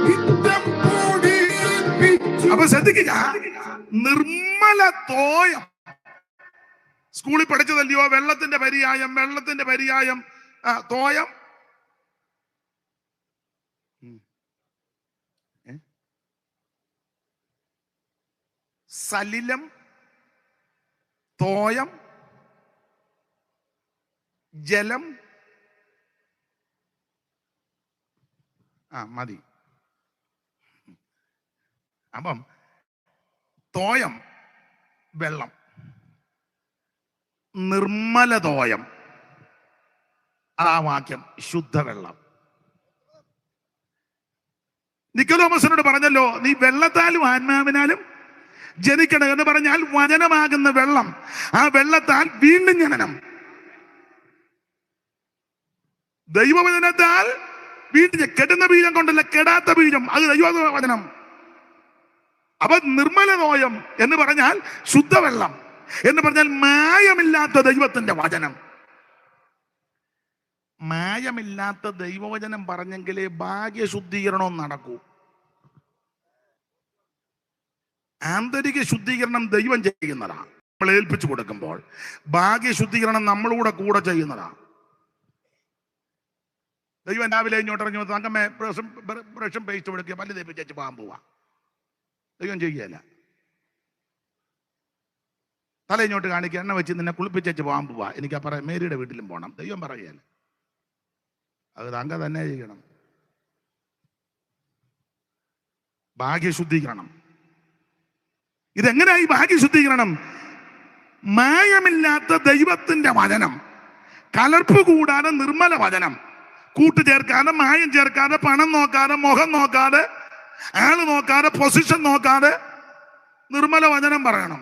നിത്യം കൂടി. അപ്പൊ ശ്രദ്ധിക്കുക, നിർമ്മല തോയം. സ്കൂളിൽ പഠിച്ചതല്ലയോ വെള്ളത്തിന്റെ പര്യായം തോയം. സലിലം, തോയം, ജലം. മതി. അപ്പം തോയം വെള്ളം, നിർമ്മല തോയം, ആ വാക്യം ശുദ്ധവെള്ളം. നിക്കോദോമസിനോട് പറഞ്ഞല്ലോ, നീ വെള്ളത്താലും ആത്മാവിനാലും ജനിക്കണം എന്ന് പറഞ്ഞാൽ വചനമാകുന്ന വെള്ളം, ആ വെള്ളത്താൽ വീണ്ടും ജനനം. ദൈവവചനത്താൽ വീണ്ടും, കെടുന്ന ബീജം കൊണ്ടല്ല, കെടാത്ത ബീജം, അത് ദൈവവചനം. അപ്പൊ നിർമ്മല തോയം എന്ന് പറഞ്ഞാൽ ശുദ്ധവെള്ളം എന്ന് പറഞ്ഞാൽ മായമില്ലാത്ത ദൈവത്തിന്റെ വചനം. മായമില്ലാത്ത ദൈവവചനം പറഞ്ഞെങ്കിലേ ഭാഗ്യശുദ്ധീകരണം നടക്കൂ. ആന്തരിക ശുദ്ധീകരണം ദൈവം ചെയ്യുന്നതാണ്. നമ്മൾ ഏൽപ്പിച്ചു കൊടുക്കുമ്പോൾ ഭാഗ്യശുദ്ധീകരണം നമ്മളൂടെ കൂടെ ചെയ്യുന്നതാണ്. ദൈവം രാവിലെ ഇങ്ങോട്ട് ഇറങ്ങി തങ്കമ്മേ ബ്രഷും പേസ്റ്റ് കൊടുക്കുക, പല്ല് തേപ്പിച്ചു പോകാൻ പോവാ. ദൈവം ചെയ്യുകയല്ല. തല ഇങ്ങോട്ട് കാണിക്കുക, എണ്ണ വെച്ച് നിന്നെ കുളിപ്പിച്ചു പോകാൻ പോവാ. എനിക്ക് പറയാം മേരിയുടെ വീട്ടിലും പോകണം. ദൈവം പറയുകയല്ല, അത് തങ്ക തന്നെ ചെയ്യണം. ഭാഗ്യശുദ്ധീകരണം ഇതെങ്ങനെയായി? ഭാഗ്യശുദ്ധീകരണം മായമില്ലാത്ത ദൈവത്തിന്റെ വചനം, കലർപ്പ് കൂടാതെ നിർമ്മല വചനം, കൂട്ട് ചേർക്കാതെ, മായം ചേർക്കാതെ, പണം നോക്കാതെ, മുഖം നോക്കാതെ, ആള് നോക്കാതെ, പൊസിഷൻ നോക്കാതെ നിർമ്മല വചനം പറയണം.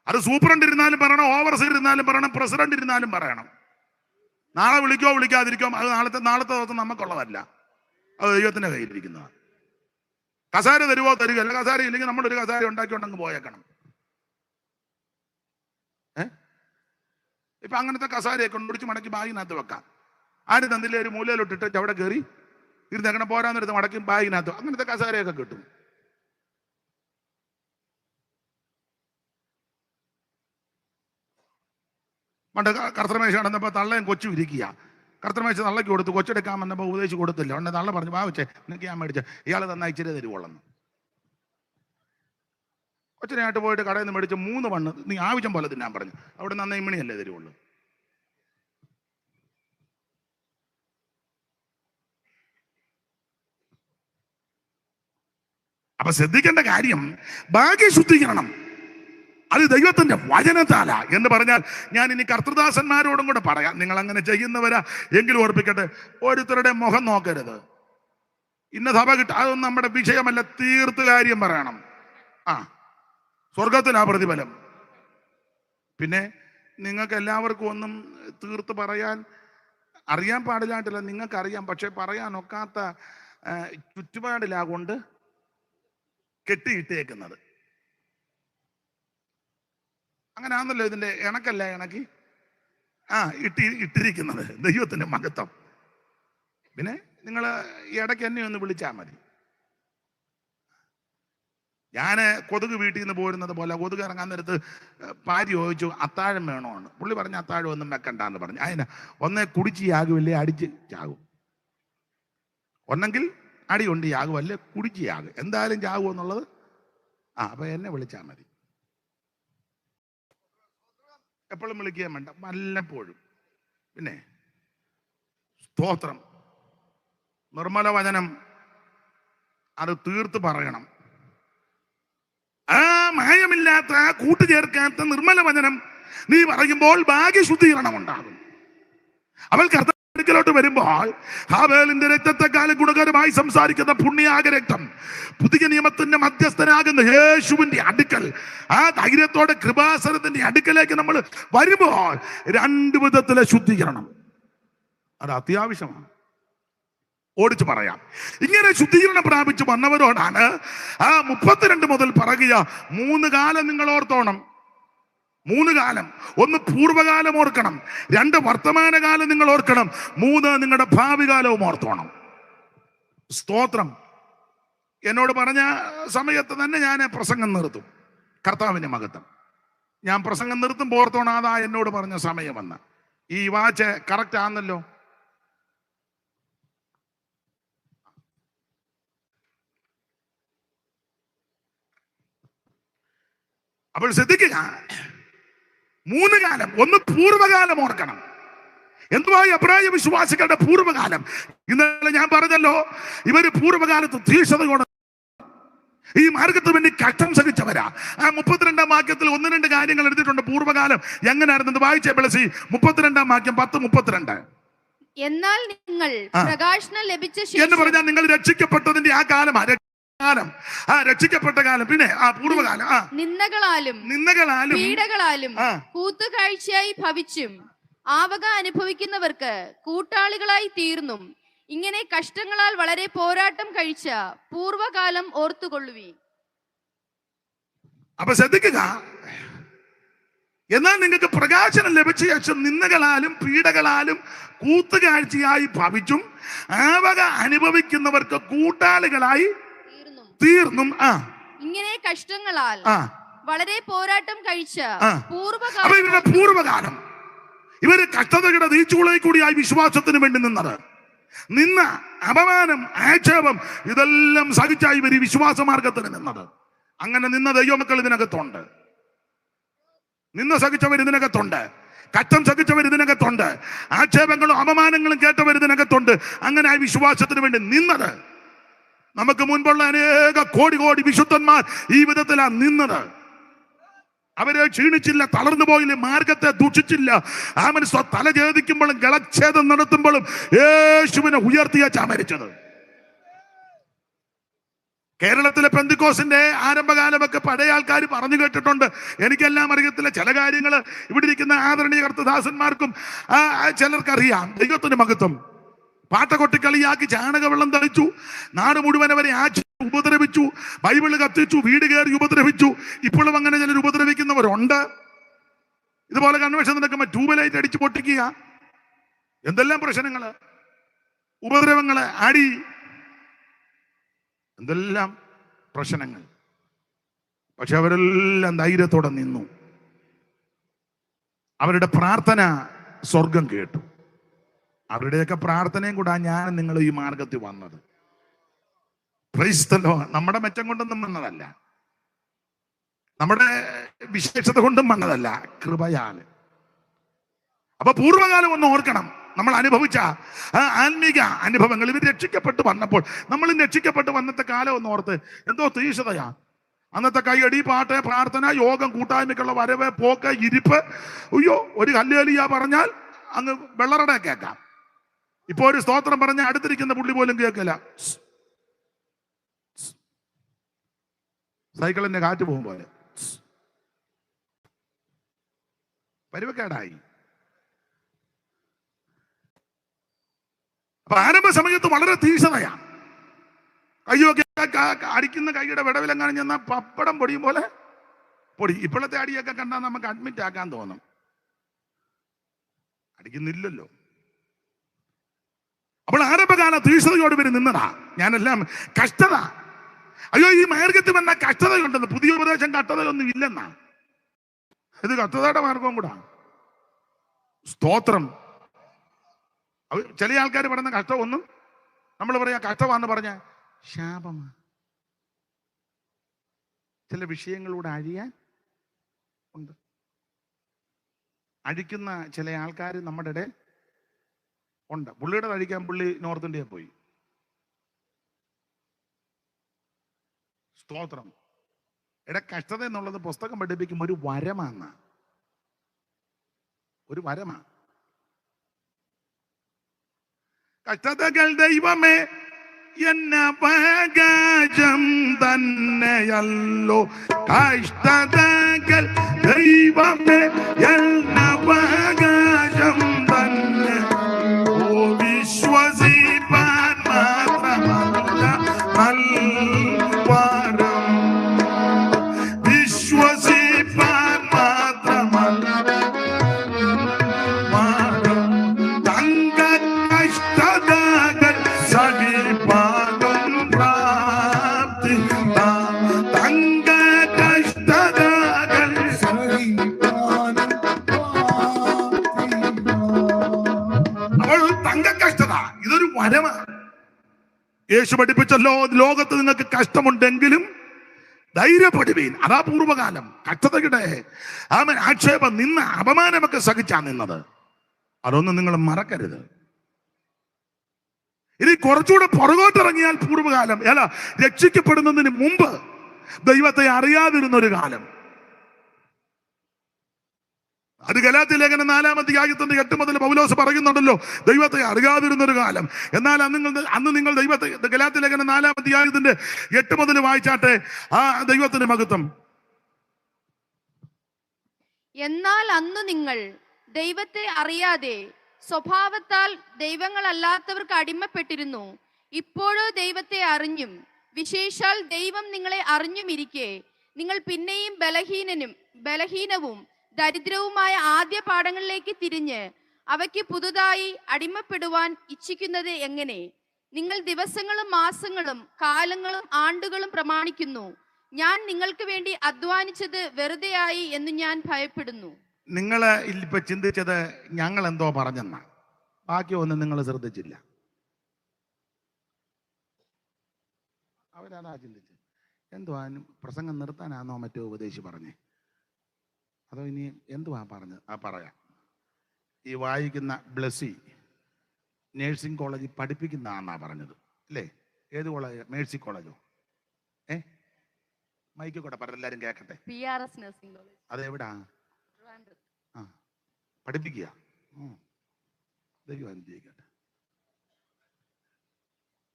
അത് സൂപ്രണ്ട് ഇരുന്നാലും പറയണം, ഓവർസീർ ഇരുന്നാലും പറയണം, പ്രസിഡന്റ് ഇരുന്നാലും പറയണം. നാളെ വിളിക്കോ വിളിക്കാതിരിക്കോ അത് നാളത്തെ ദിവസം നമുക്കുള്ളതല്ല, അത് ദൈവത്തിന്റെ കയ്യിലിരിക്കുന്നതാണ്. കസാര തരുവോ തരികയല്ല, കസാര ഇല്ലെങ്കിൽ നമ്മളൊരു കസാര ഉണ്ടാക്കിക്കൊണ്ടങ്ങ് പോയേക്കണം. ഇപ്പൊ അങ്ങനത്തെ കസാരയൊക്കെ കൊണ്ടുപിടിച്ച് മടക്കി ബാഗിനകത്ത് വെക്കാം. ആര് തന്നില്ലേ ഒരു മൂലയിലോട്ടിട്ട് അവിടെ കയറി ഇരുന്നേക്കണം, പോരാന്നെടുത്ത് മടക്കി ബാഗിനകത്ത്, അങ്ങനത്തെ കസാരയൊക്കെ കിട്ടും. പണ്ട് കർത്തമേശ നടന്നപ്പോൾ തള്ളയും കൊച്ചും ഇരിക്കുക. കർത്തമേശ തള്ളയ്ക്ക് കൊടുത്തു, കൊച്ചെടുക്കാൻ വന്നപ്പോൾ ഉപദേശിച്ച് കൊടുത്തില്ല. ഉടനെ തള്ള പറഞ്ഞു, വാവച്ചേ നിനക്ക് ഞാൻ മേടിച്ച ഇയാൾ തന്നാ ഇച്ചിരി തരുവോളെന്ന്. കൊച്ചിനായിട്ട് പോയിട്ട് കടയിൽ നിന്ന് മേടിച്ച് 3 മണ്ണ് നീ ആവശ്യം പോലെ തിന്നാൻ പറഞ്ഞു. അവിടെ നന്ന ഇമ്മിണിയല്ലേ തരുവുള്ളൂ. അപ്പൊ ശ്രദ്ധിക്കേണ്ട കാര്യം ഭാഗ്യശുദ്ധീകരണം അത് ദൈവത്തിന്റെ വചനത്താല എന്ന് പറഞ്ഞാൽ, ഞാൻ ഇനി കർത്തൃദാസന്മാരോടും കൂടെ പറയാം, നിങ്ങൾ അങ്ങനെ ചെയ്യുന്നവരാ എങ്കിലും ഓർപ്പിക്കട്ടെ, ഓരോരുത്തരുടെ മുഖം നോക്കരുത്. ഇന്ന സഭ കിട്ടും, അതൊന്നും നമ്മുടെ വിഷയമല്ല. തീർത്ത് കാര്യം പറയണം. സ്വർഗത്തിനാ പ്രതിഫലം. പിന്നെ നിങ്ങൾക്ക് എല്ലാവർക്കും ഒന്നും തീർത്ത് പറയാൻ അറിയാൻ പാടില്ലായിട്ടില്ല, നിങ്ങൾക്കറിയാം. പക്ഷെ പറയാൻ ഒക്കാത്ത ചുറ്റുപാടിലാകൊണ്ട് കെട്ടിയിട്ടേക്കുന്നത്. അങ്ങനെയാണല്ലോ ഇതിന്റെ ഇണക്കല്ല ഇണക്കി ഇട്ടിരിക്കുന്നത്. ദൈവത്തിന്റെ മഹത്വം. പിന്നെ നിങ്ങൾ ഇടയ്ക്ക് എന്നെ ഒന്ന് വിളിച്ചാൽ മതി. ഞാൻ കൊതുക് വീട്ടിൽ നിന്ന് പോരുന്നത് പോലെ കൊതുക് ഇറങ്ങാൻ നേരത്ത് ഭാര്യ ചോദിച്ചു അത്താഴം വേണോന്ന്. പുള്ളി പറഞ്ഞ അത്താഴം ഒന്നും വെക്കണ്ടെന്ന് പറഞ്ഞു. അതിന് ഒന്നേ കുടിച്ച് യാകുമല്ലേ അടിച്ച് ചാകും. ഒന്നെങ്കിൽ അടി കൊണ്ട് യാകും, അല്ലേ കുടിച്ച് യാകും. എന്തായാലും ചാകും എന്നുള്ളത്. അപ്പൊ എന്നെ വിളിച്ചാൽ മതി. എപ്പോഴും വിളിക്കുകയും വേണ്ട, വല്ലപ്പോഴും. പിന്നെ സ്തോത്രം, നിർമ്മല വചനം അത് തീർത്ത് പറയണം. മായമില്ലാത്ത കൂട്ടുചേർക്കാത്ത നിർമ്മല വചനം നീ പറയുമ്പോൾ ഭാഗ്യശുദ്ധീകരണം ഉണ്ടാകും. അവൾ കർത്താവിന്റെ വരുമ്പോൾ ഹാബേലിന്റെ രക്തത്തെക്കാളും ഗുണകരമായി സംസാരിക്കുന്ന പുണ്യാഗ രക്തം പുതിയ നിയമത്തിന്റെ മധ്യസ്ഥനാകുന്ന യേശുവിന്റെ അടുക്കൽ, ആ ധൈര്യത്തോടെ കൃപാസനത്തിന്റെ അടുക്കലേക്ക് നമ്മൾ വരുമ്പോൾ രണ്ട് വിധത്തിലെ ശുദ്ധീകരണം അത് അത്യാവശ്യമാണ്. ഓടിച്ചു പറയാം. ഇങ്ങനെ ശുദ്ധീകരണം പ്രാപിച്ചു വന്നവരോടാണ് 32 മുതൽ പറയുക, 3 കാലം നിങ്ങൾ ഓർത്തോണം. 3 കാലം. 1 പൂർവ്വകാലം ഓർക്കണം, 2 വർത്തമാനകാലം നിങ്ങൾ ഓർക്കണം, 3 നിങ്ങളുടെ ഭാവി കാലവും ഓർത്തോണം. സ്തോത്രം. എന്നോട് പറഞ്ഞ സമയത്ത് തന്നെ ഞാൻ പ്രസംഗം നിർത്തും. കർത്താവിന്റെ മഹത്വം. ഞാൻ പ്രസംഗം നിർത്തുമ്പോൾ ഓർത്തോണം, അതാ എന്നോട് പറഞ്ഞ സമയമെന്ന്. ഈ വാച്ച് കറക്റ്റ് ആണല്ലോ. അപ്പോൾ ശ്രദ്ധിക്കുക, 3 കാലം. 1 പൂർവ്വകാലം ഓർക്കണം. എന്തുവായി എബ്രായ വിശ്വാസികളുടെ പൂർവ്വകാലം? ഇന്നലെ ഞാൻ പറഞ്ഞല്ലോ, ഇവര് പൂർവ്വകാലത്ത് തീക്ഷണതയോടെ ഈ മാർഗത്തിന് വേണ്ടി കഷ്ടം സഹിച്ചവരാ. 32-ാം വാക്യത്തിൽ 1-2 കാര്യങ്ങൾ എടുത്തിട്ടുണ്ട്. പൂർവ്വകാലം എങ്ങനെയായിരുന്നു വായിച്ചേ ബലസി? 32-ാം വാക്യം 10:32. എന്നാൽ നിങ്ങൾ പ്രകാശനം ലഭിച്ച എന്ന് പറഞ്ഞാൽ നിങ്ങൾ രക്ഷിക്കപ്പെട്ടതിന്റെ ആ കാലമാണ്. രക്ഷിക്കപ്പെട്ട കാലം. പിന്നെ പൂർവ്വകാലം നിന്ദകളാലും പീഡകളാലും കൂത്തുകാഴ്ചയായി ഭവിച്ചും ആവക അനുഭവിക്കുന്നവർക്ക് കൂട്ടാളികളായി തീർന്നും ഇങ്ങനെ കഷ്ടങ്ങളാൽ വളരെ പോരാട്ടം കഴിച്ച പൂർവ്വകാലം ഓർത്തുകൊള്ളുവി. അപ്പൊ ശ്രദ്ധിക്കുക, എന്നാൽ നിങ്ങൾക്ക് പ്രകാശനം ലഭിച്ച ശേഷം നിന്ദകളാലും പീഡകളാലും കൂത്തുകാഴ്ചയായി ഭവിച്ചും ആവക അനുഭവിക്കുന്നവർക്ക് കൂട്ടാളികളായി തീർന്നും ഇങ്ങനെ കഷ്ടങ്ങളാൽ വളരെ പോരാട്ടം കഴിച്ച പൂർവ്വകാലം. ഇവര് കഷ്ടതയുടെ നീച്ചുളയിൽ കൂടിയായി വിശ്വാസത്തിന് വേണ്ടി നിന്ന അപമാനം, ആക്ഷേപം ഇതെല്ലാം സഹിച്ചായി ഇവർ വിശ്വാസ മാർഗത്തിന് നിന്നത്. അങ്ങനെ നിന്ന ദൈവമക്കൾ ഇതിനകത്തുണ്ട്. നിന്ന് സഹിച്ചവർ ഇതിനകത്തുണ്ട്. കഷ്ടം സഹിച്ചവർ ഇതിനകത്തുണ്ട്. ആക്ഷേപങ്ങളും അപമാനങ്ങളും കേട്ടവർ ഇതിനകത്തുണ്ട്. അങ്ങനെ ആ വിശ്വാസത്തിന് വേണ്ടി നിന്നത്. നമുക്ക് മുൻപുള്ള അനേക കോടി വിശുദ്ധന്മാർ ഈ വിധത്തിലാണ് നിന്നത്. അവരെ ക്ഷീണിച്ചില്ല, തളർന്നു പോയില്ല, മാർഗത്തെ ദുഷിച്ചില്ല. ആ മനുഷ്യ തല ഛേദിക്കുമ്പോഴും ഗളച്ഛേദം നടത്തുമ്പോഴും യേശുവിനെ ഉയർത്തിയാ മരിച്ചത്. കേരളത്തിലെ പെന്തിക്കോസിന്റെ ആരംഭകാലമൊക്കെ പഴയ ആൾക്കാർ പറഞ്ഞു കേട്ടിട്ടുണ്ട്. എനിക്കെല്ലാം അറിയത്തില്ല. ചില കാര്യങ്ങൾ ഇവിടെ ഇരിക്കുന്ന ആദരണീയ കർത്തദാസന്മാർക്കും ചിലർക്കറിയാം. ദൈവത്തിന്റെ മഹത്വം. പാട്ടകൊട്ടിക്കളിയാക്കി ചാണകവെള്ളം തളിച്ചു, നാട് മുഴുവൻ അവരെ ഉപദ്രവിച്ചു, ബൈബിള് കത്തിച്ചു, വീട് കയറി ഉപദ്രവിച്ചു. ഇപ്പോഴും അങ്ങനെ ചിലർ ഉപദ്രവിക്കുന്നവരുണ്ട്. ഇതുപോലെ കൺവെൻഷൻ നടക്കുമ്പോൾ ട്യൂബലൈറ്റ് അടിച്ചു പൊട്ടിക്കുക, എന്തെല്ലാം പ്രശ്നങ്ങള്, ഉപദ്രവങ്ങള്, അടി, എന്തെല്ലാം പ്രശ്നങ്ങൾ. പക്ഷെ അവരെല്ലാം ധൈര്യത്തോടെ നിന്നു. അവരുടെ പ്രാർത്ഥന സ്വർഗം കേട്ടു. അവരുടെയൊക്കെ പ്രാർത്ഥനയും കൂടാ ഞാൻ നിങ്ങൾ ഈ മാർഗത്തിൽ വന്നത്. Price the Lord. നമ്മുടെ മെച്ചം കൊണ്ടൊന്നും വന്നതല്ല, നമ്മുടെ വിശേഷത കൊണ്ടും വന്നതല്ല, കൃപയാല്. അപ്പൊ പൂർവ്വകാലം ഒന്ന് ഓർക്കണം. നമ്മൾ അനുഭവിച്ച ആത്മീക അനുഭവങ്ങൾ. ഇവർ രക്ഷിക്കപ്പെട്ട് വന്നപ്പോൾ, നമ്മൾ രക്ഷിക്കപ്പെട്ട് വന്നത്തെ കാലം ഒന്ന് ഓർത്ത്. എന്തോ തീക്ഷണതയാ. അന്നത്തെ കൈയടി, പാട്ട്, പ്രാർത്ഥന, യോഗം, കൂട്ടായ്മയ്ക്കുള്ള വരവ്, പോക്ക്, ഇരിപ്പ്. അയ്യോ, ഒരു ഹല്ലേലൂയ പറഞ്ഞാൽ അങ്ങ് വെള്ളറടെ കേൾക്കാം. ഇപ്പൊ ഒരു സ്തോത്രം പറഞ്ഞ അടുത്തിരിക്കുന്ന പുള്ളി പോലും കേൾക്കില്ല. സൈക്കിളിന്റെ കാറ്റ് പോകും പോലെ പരുവക്കേടായി. അപ്പൊ ആരംഭ സമയത്ത് വളരെ തീക്ഷണയാണ്. കയ്യൊക്കെ അടിക്കുന്ന കൈയുടെ വിടവിലെങ്ങാനും ചെന്നാൽ പപ്പടം പൊടിയും പോലെ പൊടി. ഇപ്പോഴത്തെ അടിയൊക്കെ കണ്ടാൽ നമുക്ക് അഡ്മിറ്റ് ആക്കാൻ തോന്നും. അടിക്കുന്നില്ലല്ലോ. അപ്പോൾ ആരംഭകാല തീക്ഷണയോട് പേര് നിന്നതാ. ഞാനെല്ലാം കഷ്ടത, അയ്യോ ഈ മാർഗത്തിൽ വന്ന കഷ്ടതയുണ്ടെന്ന്. പുതിയ ഉപദേശം കഷ്ടതയൊന്നും ഇല്ലെന്നാ. ഇത് കഷ്ടതയുടെ മാർഗവും കൂടാ. സ്തോത്രം. ചില ആൾക്കാർ പറയുന്ന കഷ്ടമൊന്നും നമ്മൾ പറയാ കഷ്ടമാണെന്ന് പറഞ്ഞ ശാപമാ. ചില വിഷയങ്ങളിലൂടെ അഴിയാൻ ഉണ്ട്. അഴിക്കുന്ന ചില ആൾക്കാർ നമ്മുടെ ഇടയിൽ ഉണ്ട്. പുള്ളിയുടെ അഴിക്കാൻ പുള്ളി നോർത്ത് ഇന്ത്യ പോയി. സ്തോത്രം. കഷ്ടത എന്നുള്ളത് പുസ്തകം പഠിപ്പിക്കും ഒരു വരമാന്ന, ഒരു വരമാ. കഷ്ടതകൾ ദൈവമേ എന്നവകാശം തന്നെയല്ലോ. കഷ്ടതകൾ ദൈവമേ എന്നവകാശം തന്നെ. ഓ വിശ്വസിപ്പാൻ മാത്രമല്ല നൽവരം, വിശ്വസിപ്പാൻ മാത്രമല്ല തങ്ക കഷ്ടതകൾ സഹിപ്പാനും പ്രാപ്തി. തങ്ക കഷ്ടതകൾ അപ്പോൾ തങ്ക കഷ്ടത ഇതൊരു വരമാണ്. യേശു പഠിപ്പിച്ചല്ലോ, ലോകത്ത് നിങ്ങൾക്ക് കഷ്ടമുണ്ടെങ്കിലും ധൈര്യപ്പെടുവീൻ. അതാ പൂർവ്വകാലം. കഷ്ടതയുടെ ആക്ഷേപം നിന്ന അപമാനമൊക്കെ സഹിച്ചാ നിന്നത്. അതൊന്നും നിങ്ങൾ മറക്കരുത്. ഇനി കുറച്ചുകൂടെ പുറകോട്ടിറങ്ങിയാൽ പൂർവ്വകാലം അല്ല, രക്ഷിക്കപ്പെടുന്നതിന് മുമ്പ് ദൈവത്തെ അറിയാതിരുന്ന ഒരു കാലം. അത് ഗലാത്യ ലേഖനം 4-ാം അധ്യായത്തിന്റെ 8 മുതൽ പൗലോസ് പറയുന്നുണ്ടല്ലോ, ദൈവത്തെ അറിയാതിരുന്നൊരു കാലം. എന്നാൽ അന്ന് നിങ്ങൾ ദൈവത്തെ, ഗലാത്യ ലേഖനം 4-ാം അധ്യായത്തിന്റെ 8 മുതൽ വായിച്ചാട്ടെ ആ ദൈവത്തിന്റെ മഹത്വം. എന്നാൽ അന്ന് നിങ്ങൾ ദൈവത്തെ അറിയാതെ സ്വഭാവത്താൽ ദൈവങ്ങളല്ലാത്തവർക്ക് അടിമപ്പെട്ടിരുന്നു. ഇപ്പോഴോ ദൈവത്തെ അറിഞ്ഞും വിശേഷാൽ ദൈവം നിങ്ങളെ അറിഞ്ഞുമിരിക്കെ നിങ്ങൾ പിന്നെയും ബലഹീനവും ദരിദ്രവുമായ ആദ്യ പാഠങ്ങളിലേക്ക് തിരിഞ്ഞ് അവയ്ക്ക് പുതുതായി അടിമപ്പെടുവാൻ ഇച്ഛിക്കുന്നത് എങ്ങനെ? നിങ്ങൾ ദിവസങ്ങളും മാസങ്ങളും കാലങ്ങളും ആണ്ടുകളും പ്രമാണിക്കുന്നു. ഞാൻ നിങ്ങൾക്ക് വേണ്ടി അധ്വാനിച്ചത് വെറുതെയായി എന്ന് ഞാൻ ഭയപ്പെടുന്നു. നിങ്ങൾ ഇപ്പൊ ചിന്തിച്ചത് ഞങ്ങൾ എന്തോ പറഞ്ഞെന്നാ. ബാക്കിയൊന്നും നിങ്ങൾ ശ്രദ്ധിച്ചില്ല. അവരതാ ചിന്തിച്ച്. എന്തുവാ പ്രസംഗം നിർത്താനാണോ മറ്റോ ഉപദേശി പറഞ്ഞേ? അതോ ഇനി എന്തുവാ പറഞ്ഞത്? പറയാം. ഈ വായിക്കുന്ന ബ്ലസ്സി നേഴ്സിംഗ് കോളേജിൽ പഠിപ്പിക്കുന്നതാന്നാ പറഞ്ഞത് അല്ലേ? ഏത് കോളേജ്? മേഴ്സി കോളേജോ? മൈക്ക് കൂടെ പറ, എല്ലാരും കേക്കട്ടെ. PRS nursing college. അതെവിടാ? ആ, പഠിപ്പിക്കുക. ദൈവം അനുഗ്രഹിക്കട്ടെ.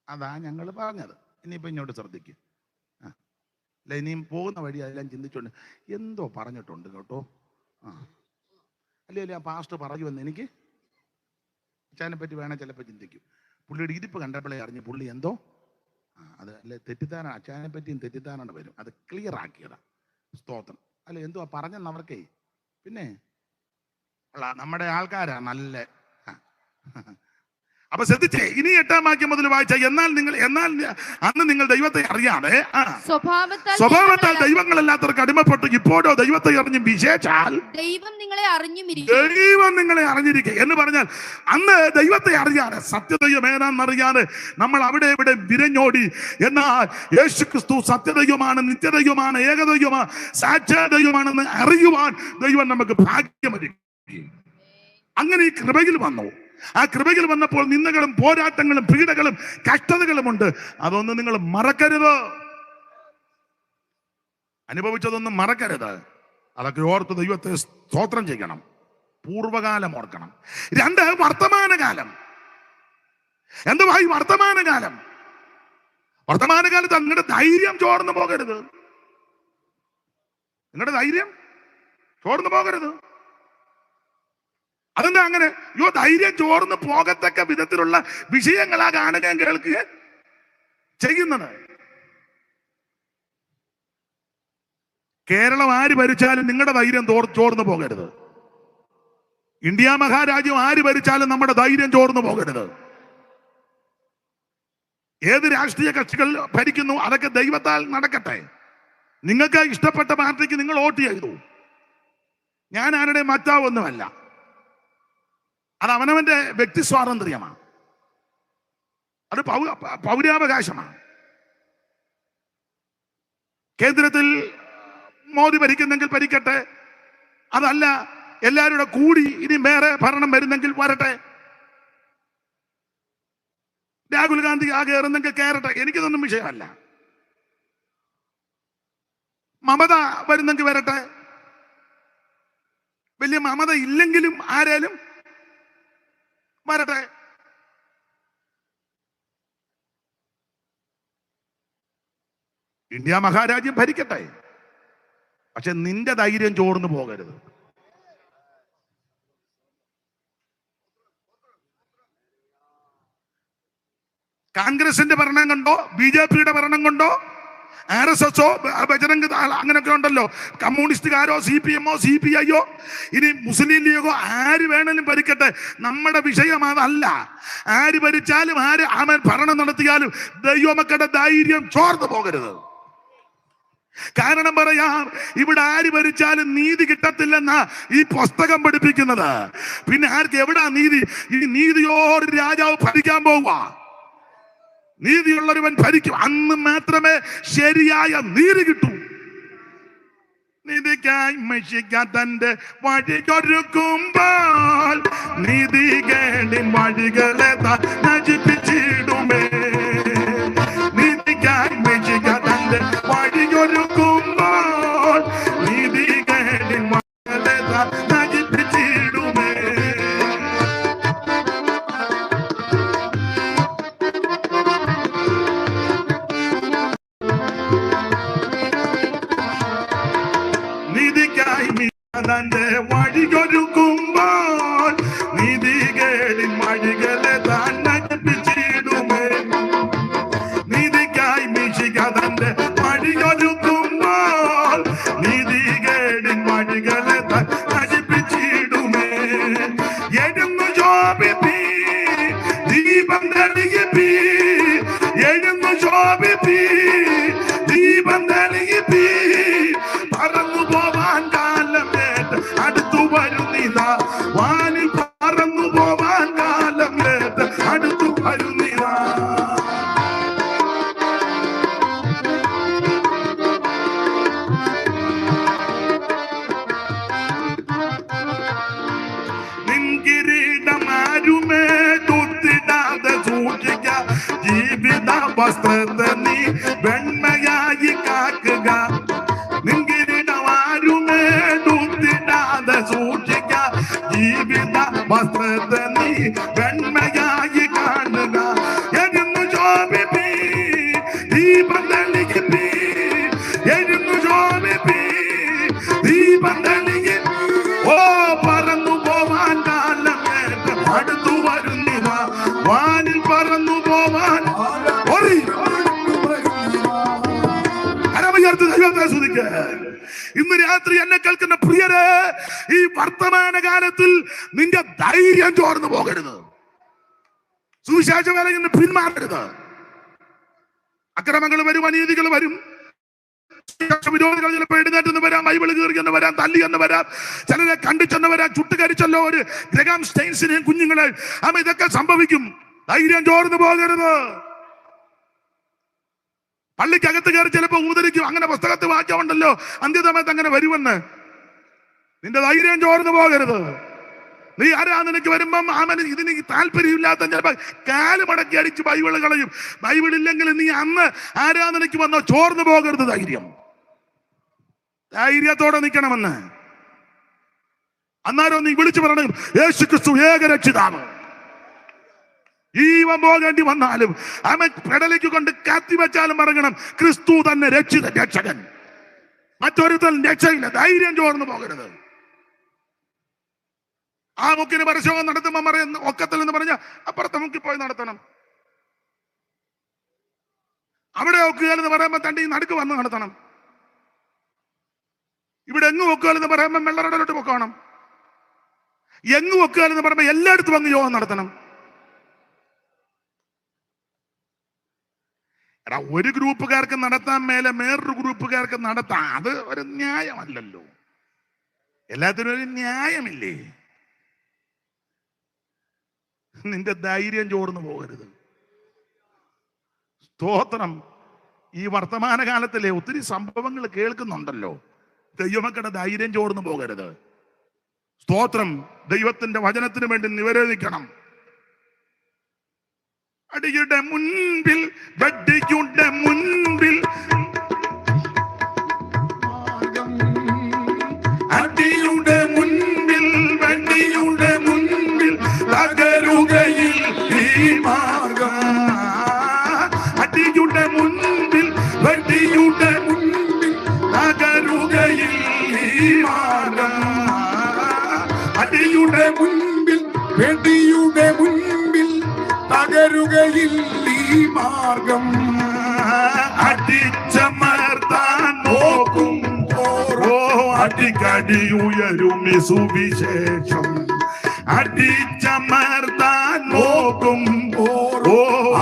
അതാ ഞങ്ങൾ പറഞ്ഞത്. ഇനിയിപ്പോ ഇങ്ങോട്ട് ശ്രദ്ധിക്കും. അല്ല, ഇനിയും പോകുന്ന വഴി അതെല്ലാം ചിന്തിച്ചോണ്ട് എന്തോ പറഞ്ഞിട്ടുണ്ട് കേട്ടോ. അല്ലേ ആ പാസ്റ്റർ പറയുമെന്ന് എനിക്ക് അച്ഛനെ പറ്റി വേണേൽ ചിലപ്പോൾ ചിന്തിക്കും. പുള്ളിയുടെ ഇരിപ്പ് കണ്ടപ്പോഴേ അറിഞ്ഞു പുള്ളി എന്തോ അത് അല്ലെ തെറ്റിദ്ധാരണ, അച്ഛനെ പറ്റിയും തെറ്റിദ്ധാരണ വരും. അത് ക്ലിയർ ആക്കിയതാ. സ്തോത്രം. അല്ല എന്തുവാ പറഞ്ഞെന്ന് അവർക്കേ. പിന്നെ നമ്മുടെ ആൾക്കാരാ നല്ല. അപ്പൊ ശ്രദ്ധിച്ചേ, ഇനി 8-ാം വാക്യം മുതൽ വായിച്ച എന്നാൽ അന്ന് നിങ്ങൾ ദൈവത്തെ അറിയാതെ സ്വഭാവത്താൽ ദൈവങ്ങളല്ലാത്തവർക്ക് അടിമപ്പെട്ടു. ഇപ്പോഴോ ദൈവത്തെ അറിഞ്ഞും വിശേഷാൽ ദൈവം നിങ്ങളെ അറിഞ്ഞിരിക്കെ എന്ന് പറഞ്ഞാൽ അന്ന് ദൈവത്തെ അറിയാതെ, സത്യദൈവം ഏതാണെന്നറിയാതെ നമ്മൾ അവിടെ ഇവിടെ വിരഞ്ഞോടി. എന്നാൽ യേശുക്രിസ്തു സത്യദൈവമാണ്, നിത്യദൈവമാണ്, ഏകദൈവമാണ്, സാക്ഷാദൈവമാണെന്ന് അറിയുവാൻ ദൈവം നമുക്ക് ഭാഗ്യമൊരുക്കി. അങ്ങനെ ഈ കൃപയിൽ വന്നു. ആ കൃപയിൽ വന്നപ്പോൾ നിന്ദകളും പോരാട്ടങ്ങളും പീഡകളും കഷ്ടതകളുമുണ്ട്. അതൊന്നും നിങ്ങൾ മറക്കരുത്. അനുഭവിച്ചതൊന്നും മറക്കരുത്. അതൊക്കെ ഓർത്ത് ദൈവത്തെ സ്തോത്രം ചെയ്യണം. പൂർവകാലം ഓർക്കണം. 2 വർത്തമാനകാലം. എന്തുവാ ഈ വർത്തമാനകാലം? വർത്തമാനകാലത്ത് അങ്ങയുടെ ധൈര്യം ചോർന്നു പോകരുത്. നിങ്ങളുടെ ധൈര്യം ചോർന്നു പോകരുത്. അതെന്താ അങ്ങനെ? ധൈര്യം ചോർന്ന് പോകത്തക്ക വിധത്തിലുള്ള വിഷയങ്ങളാ കാണുകയും കേൾക്കുകയും ചെയ്യുന്നത്. കേരളം ആര് ഭരിച്ചാലും നിങ്ങളുടെ ധൈര്യം ചോർന്നു പോകരുത്. ഇന്ത്യ മഹാരാജ്യം ആര് ഭരിച്ചാലും നമ്മുടെ ധൈര്യം ചോർന്നു പോകരുത്. ഏത് രാഷ്ട്രീയ കക്ഷികൾ ഭരിക്കുന്നു അതൊക്കെ ദൈവത്താൽ നടക്കട്ടെ. നിങ്ങൾക്ക് ഇഷ്ടപ്പെട്ട പാർട്ടിക്ക് നിങ്ങൾ വോട്ട് ചെയ്തു. ഞാൻ ആരുടെ മറ്റാവൊന്നുമല്ല. അത് അവനവന്റെ വ്യക്തി സ്വാതന്ത്ര്യമാണ്. അത് പൗരാവകാശമാണ്. കേന്ദ്രത്തിൽ മോദി ഭരിക്കുന്നെങ്കിൽ ഭരിക്കട്ടെ. അതല്ല എല്ലാവരുടെ കൂടി ഇനി വേറെ ഭരണം വരുന്നെങ്കിൽ വരട്ടെ. രാഹുൽ ഗാന്ധി ആ കയറുന്നെങ്കിൽ കയറട്ടെ. എനിക്കിതൊന്നും വിഷയമല്ല. മമത വരുന്നെങ്കിൽ വരട്ടെ. വലിയ മമത ഇല്ലെങ്കിലും ആരേലും വരട്ടെ. ഇന്ത്യ മഹാരാജ്യം ഭരിക്കട്ടെ. പക്ഷെ നിന്റെ ധൈര്യം ചോർന്നു പോകരുത്. കോൺഗ്രസിന്റെ ഭരണം കൊണ്ടോ ബിജെപിയുടെ ഭരണം കൊണ്ടോ RSSോ ബജരംഗ് അങ്ങനെയൊക്കെ ഉണ്ടല്ലോ, കമ്മ്യൂണിസ്റ്റുകാരോ CPMോ CPIയോ ഇനി മുസ്ലിം ലീഗോ ആര് വേണേലും ഭരിക്കട്ടെ, നമ്മുടെ വിഷയം അതല്ല. ആര് ഭരിച്ചാലും ആര് ഭരണം നടത്തിയാലും ദൈവമക്കളുടെ ധൈര്യം ചോർന്നു പോകരുത്. കാരണം പറയാം, ഇവിടെ ആര് ഭരിച്ചാലും നീതി കിട്ടത്തില്ലെന്നാ ഈ പുസ്തകം പഠിപ്പിക്കുന്നത്. പിന്നെ ആർക്ക് എവിടാ നീതി? ഈ നീതിയോട് രാജാവ് ഭരിക്കാൻ പോവുക. നീതിയുള്ളവൻ ഭരിക്കും. അന്ന് മാത്രമേ ശരിയായ നീതി കിട്ടൂ. നീതിക്കായി മഷിക്ക തന്റെ വഴിയൊരുക്കുമ്പോൾ നീതി കേടി വഴികളെ നശിപ്പിച്ചിടുമേ. നീതിക്കായി മഷിക്ക തന്റെ വഴിയൊരുക്കുമ്പോൾ നീതി കേടി വഴികളെ നശിപ്പിച്ചിടുമേ. തന്റെ വഴിയൊരുക്കുമ്പോൾ നീതി കേടിൻ വഴികളെ താൻ നശിപ്പിച്ചിടുമേ. നീതിക്കായി മിശിക തന്റെ വഴിയൊരുക്കുമ്പോൾ നീതി കേടിൻ വഴികളെ താൻ നശിപ്പിച്ചിടുമേ. എഴുന്നു ശോഭിപ്പി ദീപം തെളിയിപ്പി, എഴുന്നു ശോഭിപ്പി ദീപം തെളിയിപ്പി. പറന്നു പോവാൻ കാലം അടുത്തു വരുന്നിതാ, വാനിൽ പറന്നു പോവാൻ കാലം അടുത്തു വരുന്നിതാ. നിൻകിരീടമാരുമേ തുത്തിടാതെ സൂക്ഷിക്ക, ജീവിത വസ്ത്രത്തെ നീ വെണ്മയായി കാക്കുക. നിൻകിരീടമാരുമേ തുത്തിടാതെ സൂക്ഷിക്ക, ജീവിത വസ്ത്രത്തെ നീ വെണ്മയായി കാണുക. എഴുന്നു ശോഭിപ്പി ദീപം തെളിയിപ്പി, എഴുന്നു ശോഭിപ്പി ദീപം തെളിയി. ഓ പറന്നു പോവാൻ കാലം അടുത്തു വരുന്നിവ, വാനിൽ പറന്നു പോവാൻ ഇന്ന് രാത്രി എന്നെ കേൾക്കുന്ന പ്രിയരെ, ഈ വർത്തമാന കാലത്തിൽ നിന്റെ ധൈര്യം ചോർന്നു പോകരുത്. സുവിശേഷ വേലയിൽ നിന്ന് പിന്മാറരുത്. അക്രമങ്ങൾ വരും, അനീതികൾ വരും, വിരോധികൾ ചിലപ്പോൾ എഴുന്നേറ്റെന്ന് വരാം, ബൈബിൾ കീറിയെന്ന് വരാം, തല്ലിയെന്ന് വരാം, ചിലരെ കണ്ടിച്ചെന്ന് വരാം, ചുട്ടുകരിച്ചല്ലോ ഒരു ഗ്രഹാം സ്റ്റെയിൻസിനെയും കുഞ്ഞുങ്ങളെ. അമ്മ ഇതൊക്കെ സംഭവിക്കും. ധൈര്യം ചോർന്നു പോകരുത്. പള്ളിക്കകത്ത് കയറി ചിലപ്പോൾ ഊതരിക്കും. അങ്ങനെ പുസ്തകത്തിൽ വാക്യമുണ്ടല്ലോ, അന്ത്യസമയത്ത് അങ്ങനെ വരുമെന്ന്. നിന്റെ ധൈര്യം ചോർന്നു പോകരുത്. നീ ആരാധനയ്ക്ക് വരുമ്പം അവന് ഇതിന് താല്പര്യമില്ലാത്ത ചിലപ്പോൾ കാല് മടക്കി അടിച്ച് ബൈബിള് കളയും. ബൈബിൾ ഇല്ലെങ്കിൽ നീ അന്ന് ആരാധനയ്ക്ക് വന്നോ ചോർന്നു പോകരുത്. ധൈര്യത്തോടെ നിൽക്കണമെന്ന്. അന്നേരം നീ വിളിച്ചു പറയണം, യേശുക്രിസ്തു ഏകരക്ഷിതാവ്. ജീവൻ പോകേണ്ടി വന്നാലും അവൻ പെടലേക്ക് കൊണ്ട് കത്തി വെച്ചാലും പറയണം, ക്രിസ്തു തന്നെ രക്ഷിതൻ, രക്ഷകൻ. മറ്റൊരുത്തൻ രക്ഷയില്ല. ധൈര്യം ചോർന്നു പോകരുത്. ആ മുക്കിന് പരിശോധന നടത്തുമ്പോൾ പറയുന്ന ഒക്കത്തിൽ എന്ന് പറഞ്ഞ അപ്പുറത്തെ മുക്കി പോയി നടത്തണം. അവിടെ ഒക്കുകയെന്ന് പറയുമ്പോൾ തന്റെ ഈ നടുക്ക് വന്ന് നടത്തണം. ഇവിടെ എങ്ങും ഒക്കുകയെന്ന് പറയുമ്പോൾ വെള്ളറടലോട്ട് പൊക്കണം. എങ്ങും ഒക്കുകയെന്ന് പറയുമ്പോൾ എല്ലായിടത്തും അങ്ങ് യോഗം നടത്തണം. എടാ, ഒരു ഗ്രൂപ്പുകാർക്ക് നടത്താൻ മേലെ വേറൊരു ഗ്രൂപ്പുകാർക്ക് നടത്താം. അത് ഒരു ന്യായമല്ലല്ലോ. എല്ലാത്തിനും ഒരു ന്യായമില്ലേ? നിന്റെ ധൈര്യം ചോർന്നു പോകരുത്. സ്തോത്രം. ഈ വർത്തമാനകാലത്തിലെ ഒത്തിരി സംഭവങ്ങൾ കേൾക്കുന്നുണ്ടല്ലോ. ദൈവമക്കളുടെ ധൈര്യം ചോർന്നു പോകരുത്. സ്തോത്രം. ദൈവത്തിന്റെ വചനത്തിന് വേണ്ടി നിവേദിക്കണം. അടിയുടെ മുൻപിൽ, വടിയുടെ മുൻപിൽ, അടിയുടെ മുൻപിൽ, വടിയുടെ മുൻപിൽ തകരുകയിൽ ഈ മാർഗം. അടിയുടെ മുൻപിൽ, വടിയുടെ മുൻപിൽ തകരുകയിൽ ഈ മാർഗം. അടിയുടെ മുൻപിൽ, വെടിയുടെ മുൻപിൽ തകരുകയിൽ ഈ മാർഗം. അടിച്ചമർത്താൻ നോക്കും ഓ അടിക്കടി ഉയരും ഈ സുവിശേഷം. അടിച്ചമർത്താൻ നോക്കും ഓ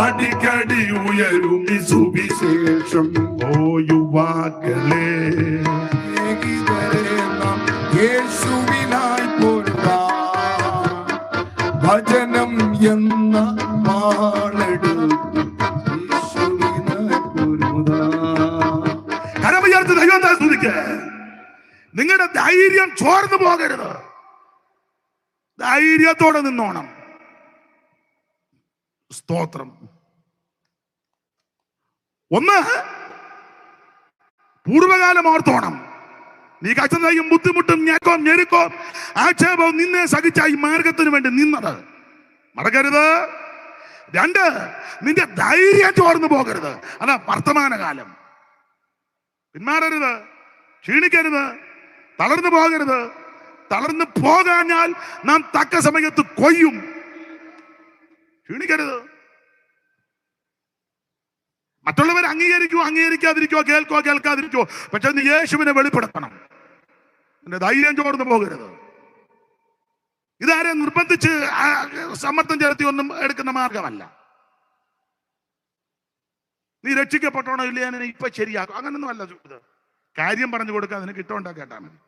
അടിക്കടി ഉയരും ഈ സുവിശേഷം. ഓ യുവാക്കളെ, യേശുവിനായി പോരുക. വചനം എന്ന കരമുയർത്തി ദൈവത്തെ സ്തുതിക്ക്. നിങ്ങളുടെ ധൈര്യം ചോർന്നു പോകരുത്. ധൈര്യത്തോടെ നിന്നോണം. സ്തോത്രം. ഒന്ന്, പൂർവകാലം ഓർത്തോണം. നീ കഷ്ടതയും ബുദ്ധിമുട്ടും ഞെരുക്കവും ആക്ഷേപവും നിന്നെ സഹിച്ച ഈ മാർഗത്തിന് വേണ്ടി നിന്നത് മറക്കരുത്. രണ്ട്, നിന്റെ ധൈര്യം ചോർന്നു പോകരുത്. അതാ വർത്തമാനകാലം. പിന്മാറരുത്, ക്ഷീണിക്കരുത്, തളർന്നു പോകരുത്. തളർന്നു പോകാഞ്ഞാൽ നാം തക്ക സമയത്ത് കൊയ്യും. ക്ഷീണിക്കരുത്. മറ്റുള്ളവർ അംഗീകരിക്കാതിരിക്കോ, കേൾക്കാതിരിക്കോ, പക്ഷെ നീ യേശുവിനെ വെളിപ്പെടുത്തണം. നിന്റെ ധൈര്യം ചോർന്നു പോകരുത്. ഇതാരെ നിർബന്ധിച്ച് സമ്മർദ്ദം ചെലുത്തി ഒന്നും എടുക്കുന്ന മാർഗമല്ല. നീ രക്ഷിക്കപ്പെട്ടോണോ ഇല്ല, ഞാൻ ഇപ്പൊ ശരിയാക്കും, അങ്ങനൊന്നും അല്ല. ഇത് കാര്യം പറഞ്ഞു കൊടുക്കുക, നിനക്ക് ഇഷ്ടമുണ്ടാ കേട്ടാ മതി.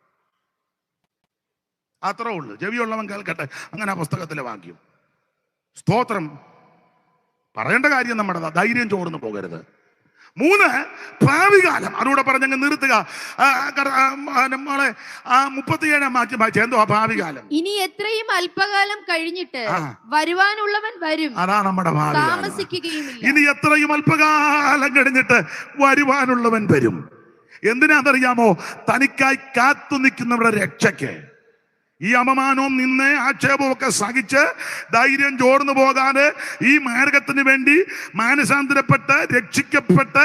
അത്രേ ഉള്ളു. ചെവിയുള്ളവൻ കേൾക്കട്ടെ. അങ്ങനെ ആ പുസ്തകത്തിലെ വാക്യം. സ്തോത്രം. പറയേണ്ട കാര്യം നമ്മുടെ ധൈര്യം ചോർന്നു പോകരുത്. മൂന്ന്, ഭാവികാലം. അതുകൂടെ പറഞ്ഞങ്ങ് നിർത്തുക. 37 വാക്യം എന്തോ ഭാവികാലം. ഇനി എത്രയും അല്പകാലം കഴിഞ്ഞിട്ട് വരുവാനുള്ളവൻ വരും. അതാ നമ്മുടെ ഭാവി. താമസിക്കുകയുമില്ല. ഇനി എത്രയും അല്പകാലം കഴിഞ്ഞിട്ട് വരുവാനുള്ളവൻ വരും. എന്തിനാണെന്നറിയാമോ? തനിക്കായി കാത്തു നിൽക്കുന്നവരുടെ രക്ഷയ്ക്ക്. ഈ അപമാനവും നിന്നെ ആക്ഷേപവും ഒക്കെ സഹിച്ച് ധൈര്യം ചോർന്നു പോകാതെ ഈ മാർഗത്തിന് വേണ്ടി മാനസാന്തരപ്പെട്ട് രക്ഷിക്കപ്പെട്ട്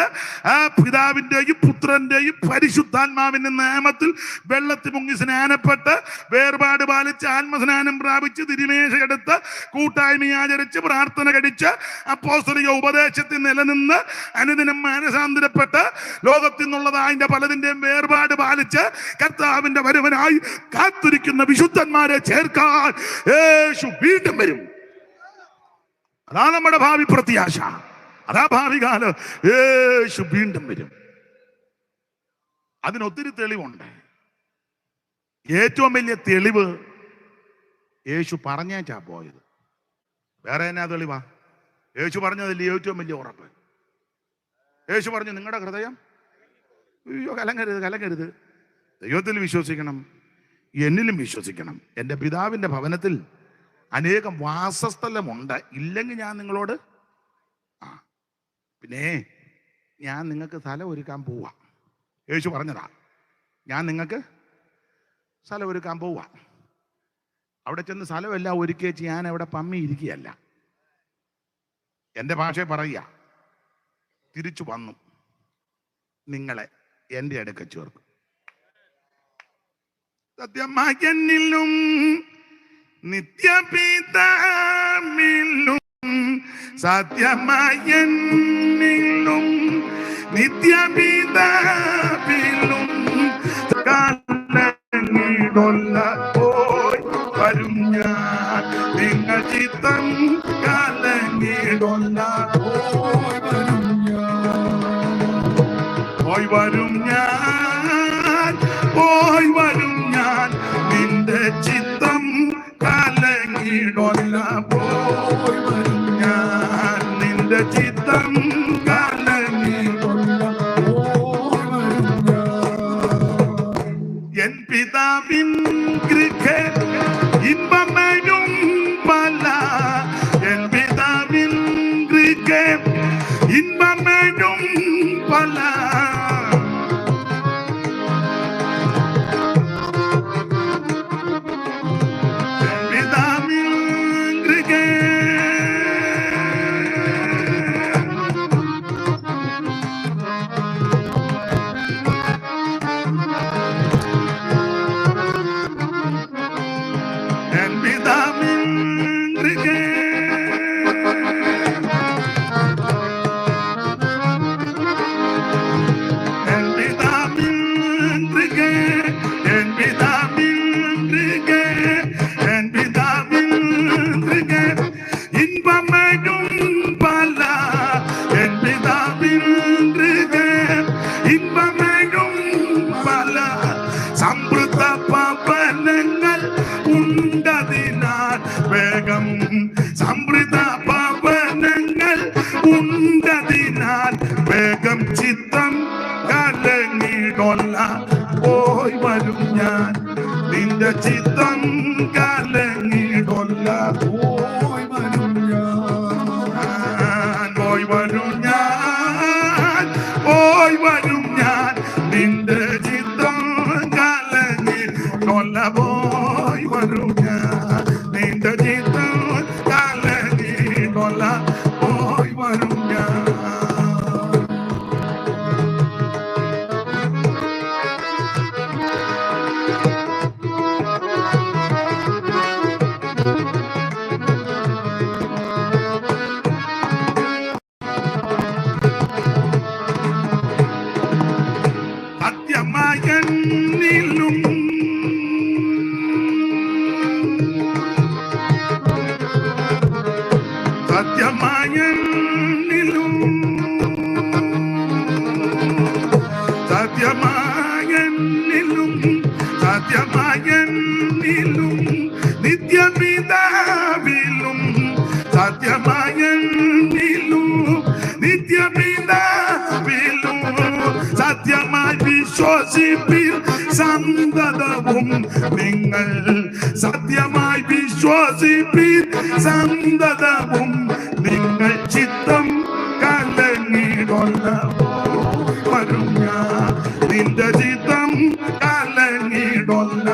ആ പിതാവിന്റെയും പുത്രന്റെയും പരിശുദ്ധാത്മാവിന്റെ നാമത്തിൽ വെള്ളത്തിൽ മുങ്ങി സ്നാനപ്പെട്ട് വേർപാട് പാലിച്ച് ആത്മസ്നാനം പ്രാപിച്ച് തിരുമേശയെടുത്ത് കൂട്ടായ്മ ആചരിച്ച് പ്രാർത്ഥന കഴിച്ച് അപ്പോസ്തലിക ഉപദേശത്തിൽ നിലനിന്ന് അനുദിനം മാനസാന്തരപ്പെട്ട് ലോകത്തിൽ നിന്നുള്ളതായതിന്റെ പലതിന്റെയും വേർപാട് പാലിച്ച് കർത്താവിന്റെ വരവനായി കാത്തിരിക്കുന്ന വിശുദ്ധന്മാരെ ചേർക്കാൻ യേശു വീണ്ടും വരും. അതാ നമ്മുടെ ഭാവി പ്രത്യാശ. അതാ ഭാവി കാലം. യേശു വീണ്ടും വരും. അതിനൊത്തിരി തെളിവുണ്ട്. ഏറ്റവും വലിയ തെളിവ് യേശു പറഞ്ഞേച്ചാ പോയത്. വേറെ എന്നാ തെളിവാ? യേശു പറഞ്ഞതല്ലേ ഏറ്റവും വലിയ ഉറപ്പ്. യേശു പറഞ്ഞു, നിങ്ങളുടെ ഹൃദയം കലങ്ങരുത്. ദൈവത്തിൽ വിശ്വസിക്കണം, എന്നിലും വിശ്വസിക്കണം. എൻ്റെ പിതാവിൻ്റെ ഭവനത്തിൽ അനേകം വാസസ്ഥലമുണ്ട്. ഇല്ലെങ്കിൽ ഞാൻ നിങ്ങളോട് പിന്നെ ഞാൻ നിങ്ങൾക്ക് സ്ഥലം ഒരുക്കാൻ പോവാ. യേശു പറഞ്ഞതാ, ഞാൻ നിങ്ങൾക്ക് സ്ഥലം ഒരുക്കാൻ പോവാ. അവിടെ ചെന്ന് സ്ഥലമെല്ലാം ഒരുക്കി വെച്ച് ഞാൻ അവിടെ പമ്മി ഇരിക്കുകയല്ല. എൻ്റെ ഭാഷയെ പറയുക, തിരിച്ചു വന്നു നിങ്ങളെ എൻ്റെ അടുക്ക ചേർക്കും. സത്യമായി എന്നിലും നിത്യപിതാവിലും സത്യമായി എന്നിലും നിത്യപിതാവിലും കാലങ്ങിടൊല്ല പോയി വരും ഞാൻ നിങ്ങൾ ചിത്തം കാലങ്ങിടൊല്ല പോയി വരും ഞാൻ പോയി വരും ഞാൻ നിന്റെ ചിത്തം കാലങ്ങിടൊല്ല പോയി വരും ഞാൻ നിന്റെ ചിത്തം കാലങ്ങിടൊല്ല എൻ പിതാവിൻ കൃപ ഇമ്പമേഴും പല എൻ പിതാവിൻ കൃപ ഇമ്പമേഴും പല എൻ പിതാവിൻ കൃപ സമൃദ്ധ പാപനങ്ങൾ ഉണ്ടതിനാൽ വേഗം സമൃദ്ധ പാപനങ്ങൾ ഉണ്ടതിനാൽ വേഗം ചിത്തം കലങ്ങിടൊല്ല പോയി വരും ഞാൻ നിന്റെ ചിത്തം കലങ്ങിടൊല്ല പോയി വരും ഞാൻ പോയി വരും ഞാൻ പോയി വരും ഞാൻ നിന്റെ ചിത്തം കലങ്ങിടൊല്ല പോയി വരും ഞാൻ നിന്റെ ചിത്തം കലങ്ങിടൊല്ല പോയി വരും ഞാൻ സത്യമായെന്നിലും സത്യമായെന്നിലും സത്യമായെന്നിലും സത്യമായെന്നിലും നിത്യപിതാവിലും സത്യമായെന്നിലും നിത്യപിതാവിലും സത്യമായി വിശ്വസിപ്പിൽ സന്തതവും നിങ്ങൾ സത്യമായി വിശ്വസിപ്പിൽ സന്തതവും നിങ്ങൾ ചിത്തം കലങ്ങിടൊല്ല വരും ഞാൻ നിന്റെ ചിത്തം കലങ്ങിടൊല്ല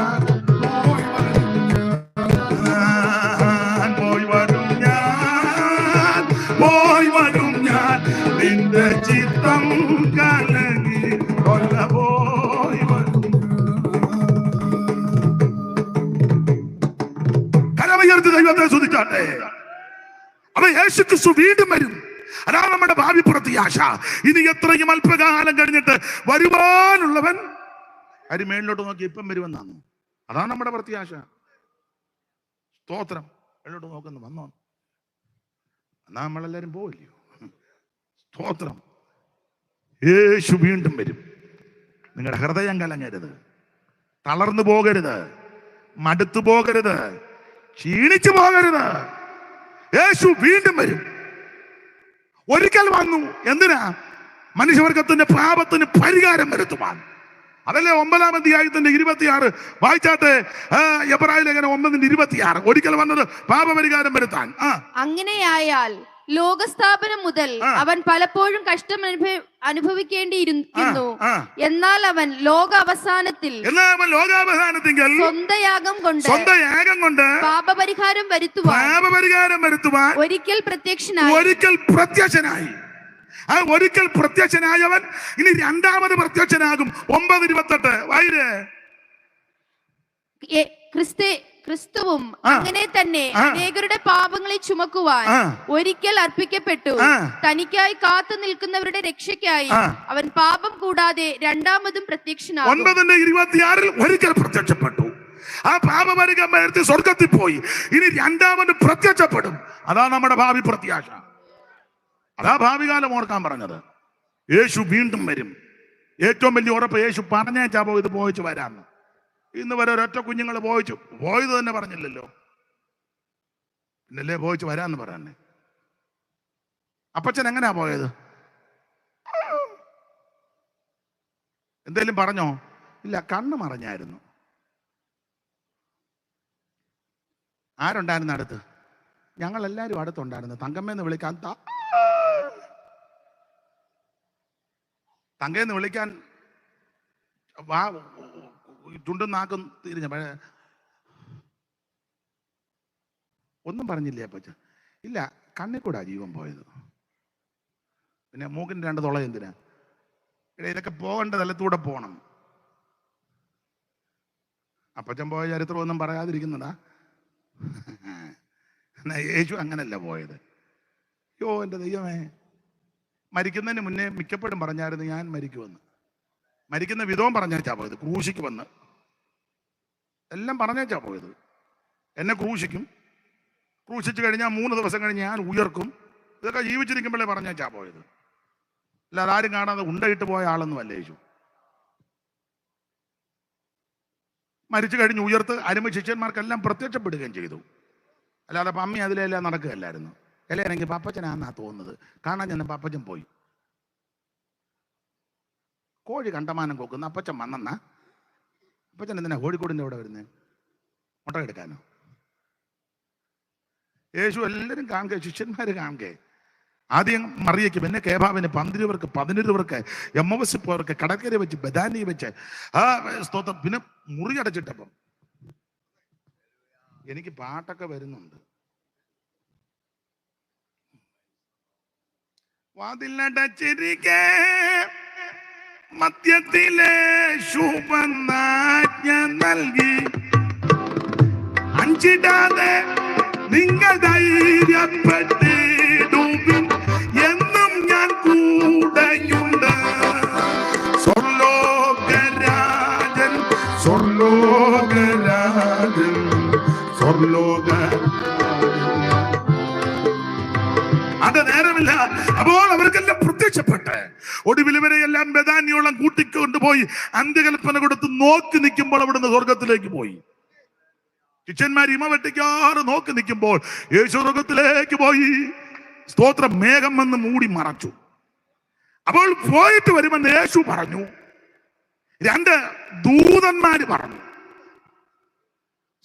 പോയി വരും ഞാൻ പോയി വരും ഞാൻ നിന്റെ ചിത്തം കലങ്ങിടൊല്ല പോയി വരും കരമുയർത്തി ദൈവത്തെ സ്തുതിച്ചാട്ടെ. അപ്പൊ യേശുക്രിസ്തു വീണ്ടും വരും. അതാണ് നമ്മുടെ ഭാവി പ്രത്യാശ. ഇനി എത്രയും അല്പകാലം കഴിഞ്ഞിട്ട് വരുവാനുള്ളവൻ അരി മേളിലോട്ട് നോക്കി ഇപ്പം വരുമെന്നാണ്. അതാണ് നമ്മുടെ പ്രത്യാശ. സ്തോത്രം. മേളിലോട്ട് നോക്കുന്നു വന്നോ എന്നാ നമ്മളെല്ലാരും പോവില്ലയോ? സ്തോത്രം. യേശു വീണ്ടും വരും. നിങ്ങളുടെ ഹൃദയം കലങ്ങരുത്, തളർന്നു പോകരുത്, മടുത്തു പോകരുത്, ക്ഷീണിച്ചു പോകരുത്. യേശു വീണ്ടും വരും. ഒരിക്കൽ വന്നു. എന്തിനാ? മനുഷ്യവർഗത്തിന്റെ പാപത്തിന് പരിഹാരം വരുത്തുവാൻ. അതല്ലേ 9-ാം അധ്യായത്തിന്റെ 26 വായിച്ചാട്ടെ. എബ്രായ ലേഖനം 9:26. ഒരിക്കൽ വന്നത് പാപപരിഹാരം വരുത്താൻ. അങ്ങനെയായാൽ ലോകസ്ഥാപനം മുതൽ അവൻ പലപ്പോഴും കഷ്ടം അനുഭവിക്കേണ്ടിയിരുന്നു. എന്നാൽ അവൻ ലോകാവസാനത്തിൽ സ്വന്തയാഗം കൊണ്ട് പാപപരിഹാരം വരുത്തുവാൻ ഒരിക്കൽ പ്രത്യക്ഷനായി. ഒരിക്കൽ പ്രത്യക്ഷനായവൻ ഇനി രണ്ടാമത് പ്രത്യക്ഷനാകും. 9:28 വായിരേ. ക്രിസ്തുവും അങ്ങനെ തന്നെ അനേകരുടെ പാപങ്ങളെ ചുമക്കുവാൻ ഒരിക്കൽ അർപ്പിക്കപ്പെട്ടു. തനിക്കായി കാത്തു നിൽക്കുന്നവരുടെ രക്ഷയ്ക്കായി അവൻ പാപം കൂടാതെ രണ്ടാമതും പ്രത്യക്ഷനാകും. 9:26 ഒരിക്കൽ പ്രത്യക്ഷപ്പെട്ടു. ആ പാപപരികമേർത്തി സ്വർഗത്തിൽ പോയി. ഇനി രണ്ടാമത് പ്രത്യക്ഷപ്പെടും. അതാ നമ്മുടെ ഭാവി പ്രത്യാശ. അതാ ഭാവി കാലം ഓർക്കാൻ പറഞ്ഞത്. യേശു വീണ്ടും വരും. ഏറ്റവും വലിയ ഉറപ്പ് യേശു പറഞ്ഞേച്ചാ പോയത് പോയിച്ചു വരാന്ന്. ഇന്ന് വരെ ഒരൊറ്റ കുഞ്ഞുങ്ങൾ പോയത് തന്നെ പറഞ്ഞില്ലല്ലോ. പിന്നല്ലേ പോയിച്ചു വരാന്ന് പറയാന്നെ. അപ്പച്ചൻ എങ്ങനെയാ പോയത്? എന്തേലും പറഞ്ഞോ? ഇല്ല, കണ്ണ് മറഞ്ഞായിരുന്നു. ആരുണ്ടായിരുന്നു അടുത്ത്? ഞങ്ങളെല്ലാവരും അടുത്തുണ്ടായിരുന്നു. തങ്കമ്മേന്ന് വിളിക്കാൻ തങ്കേന്ന് വിളിക്കാൻ ചുണ്ടും നാക്കും തിരിഞ്ഞ ഒന്നും പറഞ്ഞില്ലേ അപ്പച്ച? ഇല്ല, കണ്ണിൽ കൂടാ ജീവൻ പോയത്. പിന്നെ മൂക്കിന്റെ 2 തുള എന്തിനാ? ഇതൊക്കെ പോകേണ്ട തലത്തൂടെ പോകണം. അപ്പച്ചൻ പോയ ചരിത്രം ഒന്നും പറയാതിരിക്കുന്നതാ. യേശു അങ്ങനല്ല പോയത്. യോ എൻ്റെ ദൈവമേ, മരിക്കുന്നതിന് മുന്നേ മിക്കപ്പോഴും പറഞ്ഞായിരുന്നു ഞാൻ മരിക്കുമെന്ന്. മരിക്കുന്ന വിധവും പറഞ്ഞേച്ചാ പോയത്. ക്രൂശിക്ക് വന്ന് എല്ലാം പറഞ്ഞേച്ചാ പോയത്. എന്നെ ക്രൂശിക്കും, ക്രൂശിച്ച് കഴിഞ്ഞാൽ 3 ദിവസം കഴിഞ്ഞ് ഞാൻ ഉയർക്കും. ഇതൊക്കെ ജീവിച്ചിരിക്കുമ്പോഴേ പറഞ്ഞേച്ചാ പോയത്. അല്ലാതെ ആരും കാണാതെ ഉണ്ടയിട്ട് പോയ ആളൊന്നും അല്ല യേശു. മരിച്ചു കഴിഞ്ഞ് ഉയർത്ത് അരുമ ശിഷ്യന്മാർക്കെല്ലാം പ്രത്യക്ഷപ്പെടുകയും ചെയ്തു. അല്ലാതെ പമ്മി അതിലെല്ലാം നടക്കുകയല്ലായിരുന്നു. അല്ലെങ്കിൽ പപ്പച്ചനാന്നാ തോന്നുന്നത്. കാണാൻ ചെന്ന പപ്പച്ചൻ പോയി. കോഴി കണ്ടമാനം കൊക്കുന്ന അപ്പച്ചൻ വന്നെന്നാ. അപ്പച്ചൻ എന്തിനാ കോഴിക്കോടിൻ്റെ അവിടെ വരുന്നത്? മുട്ട എടുക്കാനോ? യേശു എല്ലാവരും കാണുക, ശിഷ്യന്മാർ കാണുക. ആദ്യം മറിയയ്ക്ക്, പിന്നെ കേബാവിന്, 11 എമ്മവസ് പോയവർക്ക്, കടക്കര വെച്ച്, ബദാനി വെച്ച് സ്തോത്രം. പിന്നെ മുറി അടച്ചിട്ടപ്പം എനിക്ക് പാട്ടൊക്കെ വരുന്നുണ്ട്. വാതിലടച്ചിരിക്കെ മധ്യത്തിലെ ശുഭനാജ്ഞ നൽകി, അഞ്ചിടാതെ നിങ്ങൾ ധൈര്യപ്പെട്ടിടുവിൻ, എന്നും ഞാൻ കൂടെയുണ്ട്. സ്വർലോകരാജൻ, സ്വർലോകരാജൻ, സ്വർലോക. അത് നേരമില്ല. അപ്പോൾ അവർക്കെല്ലാം പ്രത്യക്ഷപ്പെട്ട് ഒടുവിൽ ഇവരെയെല്ലാം ബദാന്യോളം കൂട്ടിക്കൊണ്ടുപോയി അന്ത്യകൽപ്പന കൊടുത്ത് നോക്കി നിൽക്കുമ്പോൾ അവിടുന്ന് സ്വർഗത്തിലേക്ക് പോയി. ശിഷ്യന്മാർ ഇമ വെട്ടിക്കാറ് നോക്കി നിൽക്കുമ്പോൾ യേശു സ്വർഗത്തിലേക്ക് പോയി. സ്തോത്രം. മേഘം വന്ന് മൂടി മറച്ചു. അപ്പോൾ പോയിട്ട് വരുമെന്ന് യേശു പറഞ്ഞു. 2 ദൂതന്മാര് പറഞ്ഞു.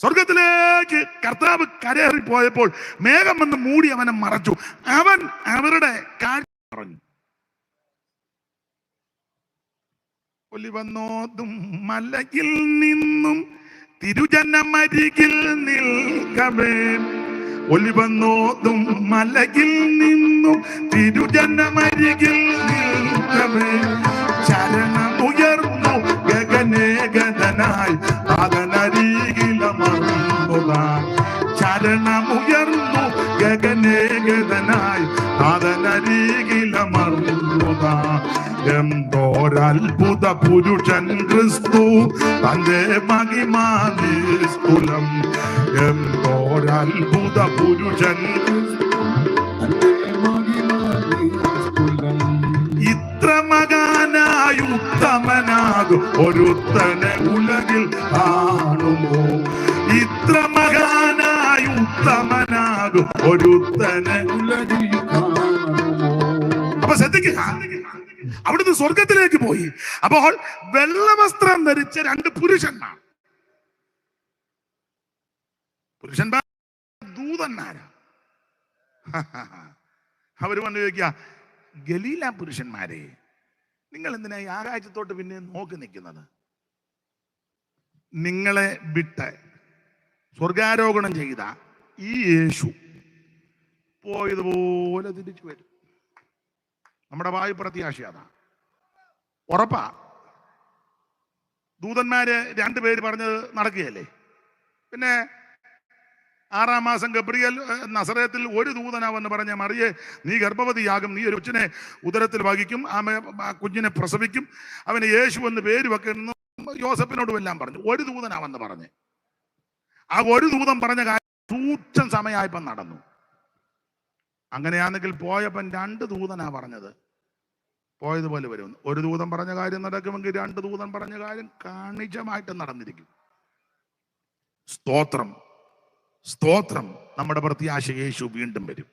സ്വർഗത്തിലേക്ക് കർത്താവ് കരേറി പോയപ്പോൾ മേഘം വന്ന് മൂടി അവനെ മറച്ചു. അവൻ അവരുടെ കാഴ്ച പറഞ്ഞു. ഒലിവന്നോതും മലയിൽ നിന്നും തിരുജനമരികിൽ നിൽക്കവേ. ഒലിവന്നോതും മലയിൽ നിന്നും തിരുജനമരികിൽ നിൽക്കവേ. ചരണമുയർന്നു ഗഗനേഗതനായി അതനരികിലമർന്നുതാ. ചരണമുയർന്നു ഗഗനേഗതനായി അതനരികിലമർന്നുതാ. എന്തോരത്ഭുത പുരുഷൻ ക്രിസ്തു, തന്റെ മഹിമാനിസ്തുലം. എന്തോരത്ഭുത പുരുഷൻ, ഇത്ര മകാനായ ഉത്തമനാകും ഒരുത്തനെ ഉലകിൽ കാണുമോ? ഇത്ര മകാനായ ഉത്തമനാകും ഒരുത്തനെ ഉലകിൽ കാണുമോ? അപ്പൊ ശ്രദ്ധിക്കുക, അവിടുന്ന് സ്വർഗത്തിലേക്ക് പോയി. അപ്പോൾ വെള്ളവസ്ത്രം ധരിച്ച 2 പുരുഷന്മാർ, ദൂതന്മാരാ. അവര് വന്ന് ചോദിക്കുക, ഗലീല പുരുഷന്മാരെ, നിങ്ങൾ എന്തിനാ ഈ ആകാശത്തോട്ട് പിന്നെ നോക്കി നിൽക്കുന്നത്? നിങ്ങളെ വിട്ട് സ്വർഗാരോഹണം ചെയ്ത ഈ യേശു പോയതുപോലെ തിരിച്ചു വരും. നമ്മുടെ വായു പ്രത്യാശ അതാ, ഉറപ്പാ. ദൂതന്മാര് 2 പേര് പറഞ്ഞത് നടക്കുകയല്ലേ? പിന്നെ 6-ാം മാസം ഗബ്രിയേൽ നസറേത്തിൽ ഒരു ദൂതനാവെന്ന് പറഞ്ഞ മറിയെ, നീ ഗർഭവതിയാകും, നീ ഒരു കൊച്ചിനെ ഉദരത്തിൽ വഹിക്കും, ആ കുഞ്ഞിനെ പ്രസവിക്കും, അവന് യേശു എന്ന് പേര് വെക്കുന്നു. യോസഫിനോടും എല്ലാം പറഞ്ഞു. ഒരു ദൂതനാവെന്ന് പറഞ്ഞ് ആ ഒരു ദൂതൻ പറഞ്ഞ കാര്യം സൂക്ഷം സമയമായപ്പം നടന്നു. അങ്ങനെയാണെങ്കിൽ പോയപ്പൻ 2 ദൂതനാ പറഞ്ഞത്. പോയതുപോലെ വരും. ഒരു ദൂതൻ പറഞ്ഞ കാര്യം നടക്കുമെങ്കിൽ 2 ദൂതൻ പറഞ്ഞ കാര്യം കാണിച്ചമായിട്ട് നടന്നിരിക്കും. സ്തോത്രം, സ്തോത്രം. നമ്മുടെ പ്രത്യാശ യേശു വീണ്ടും വരും.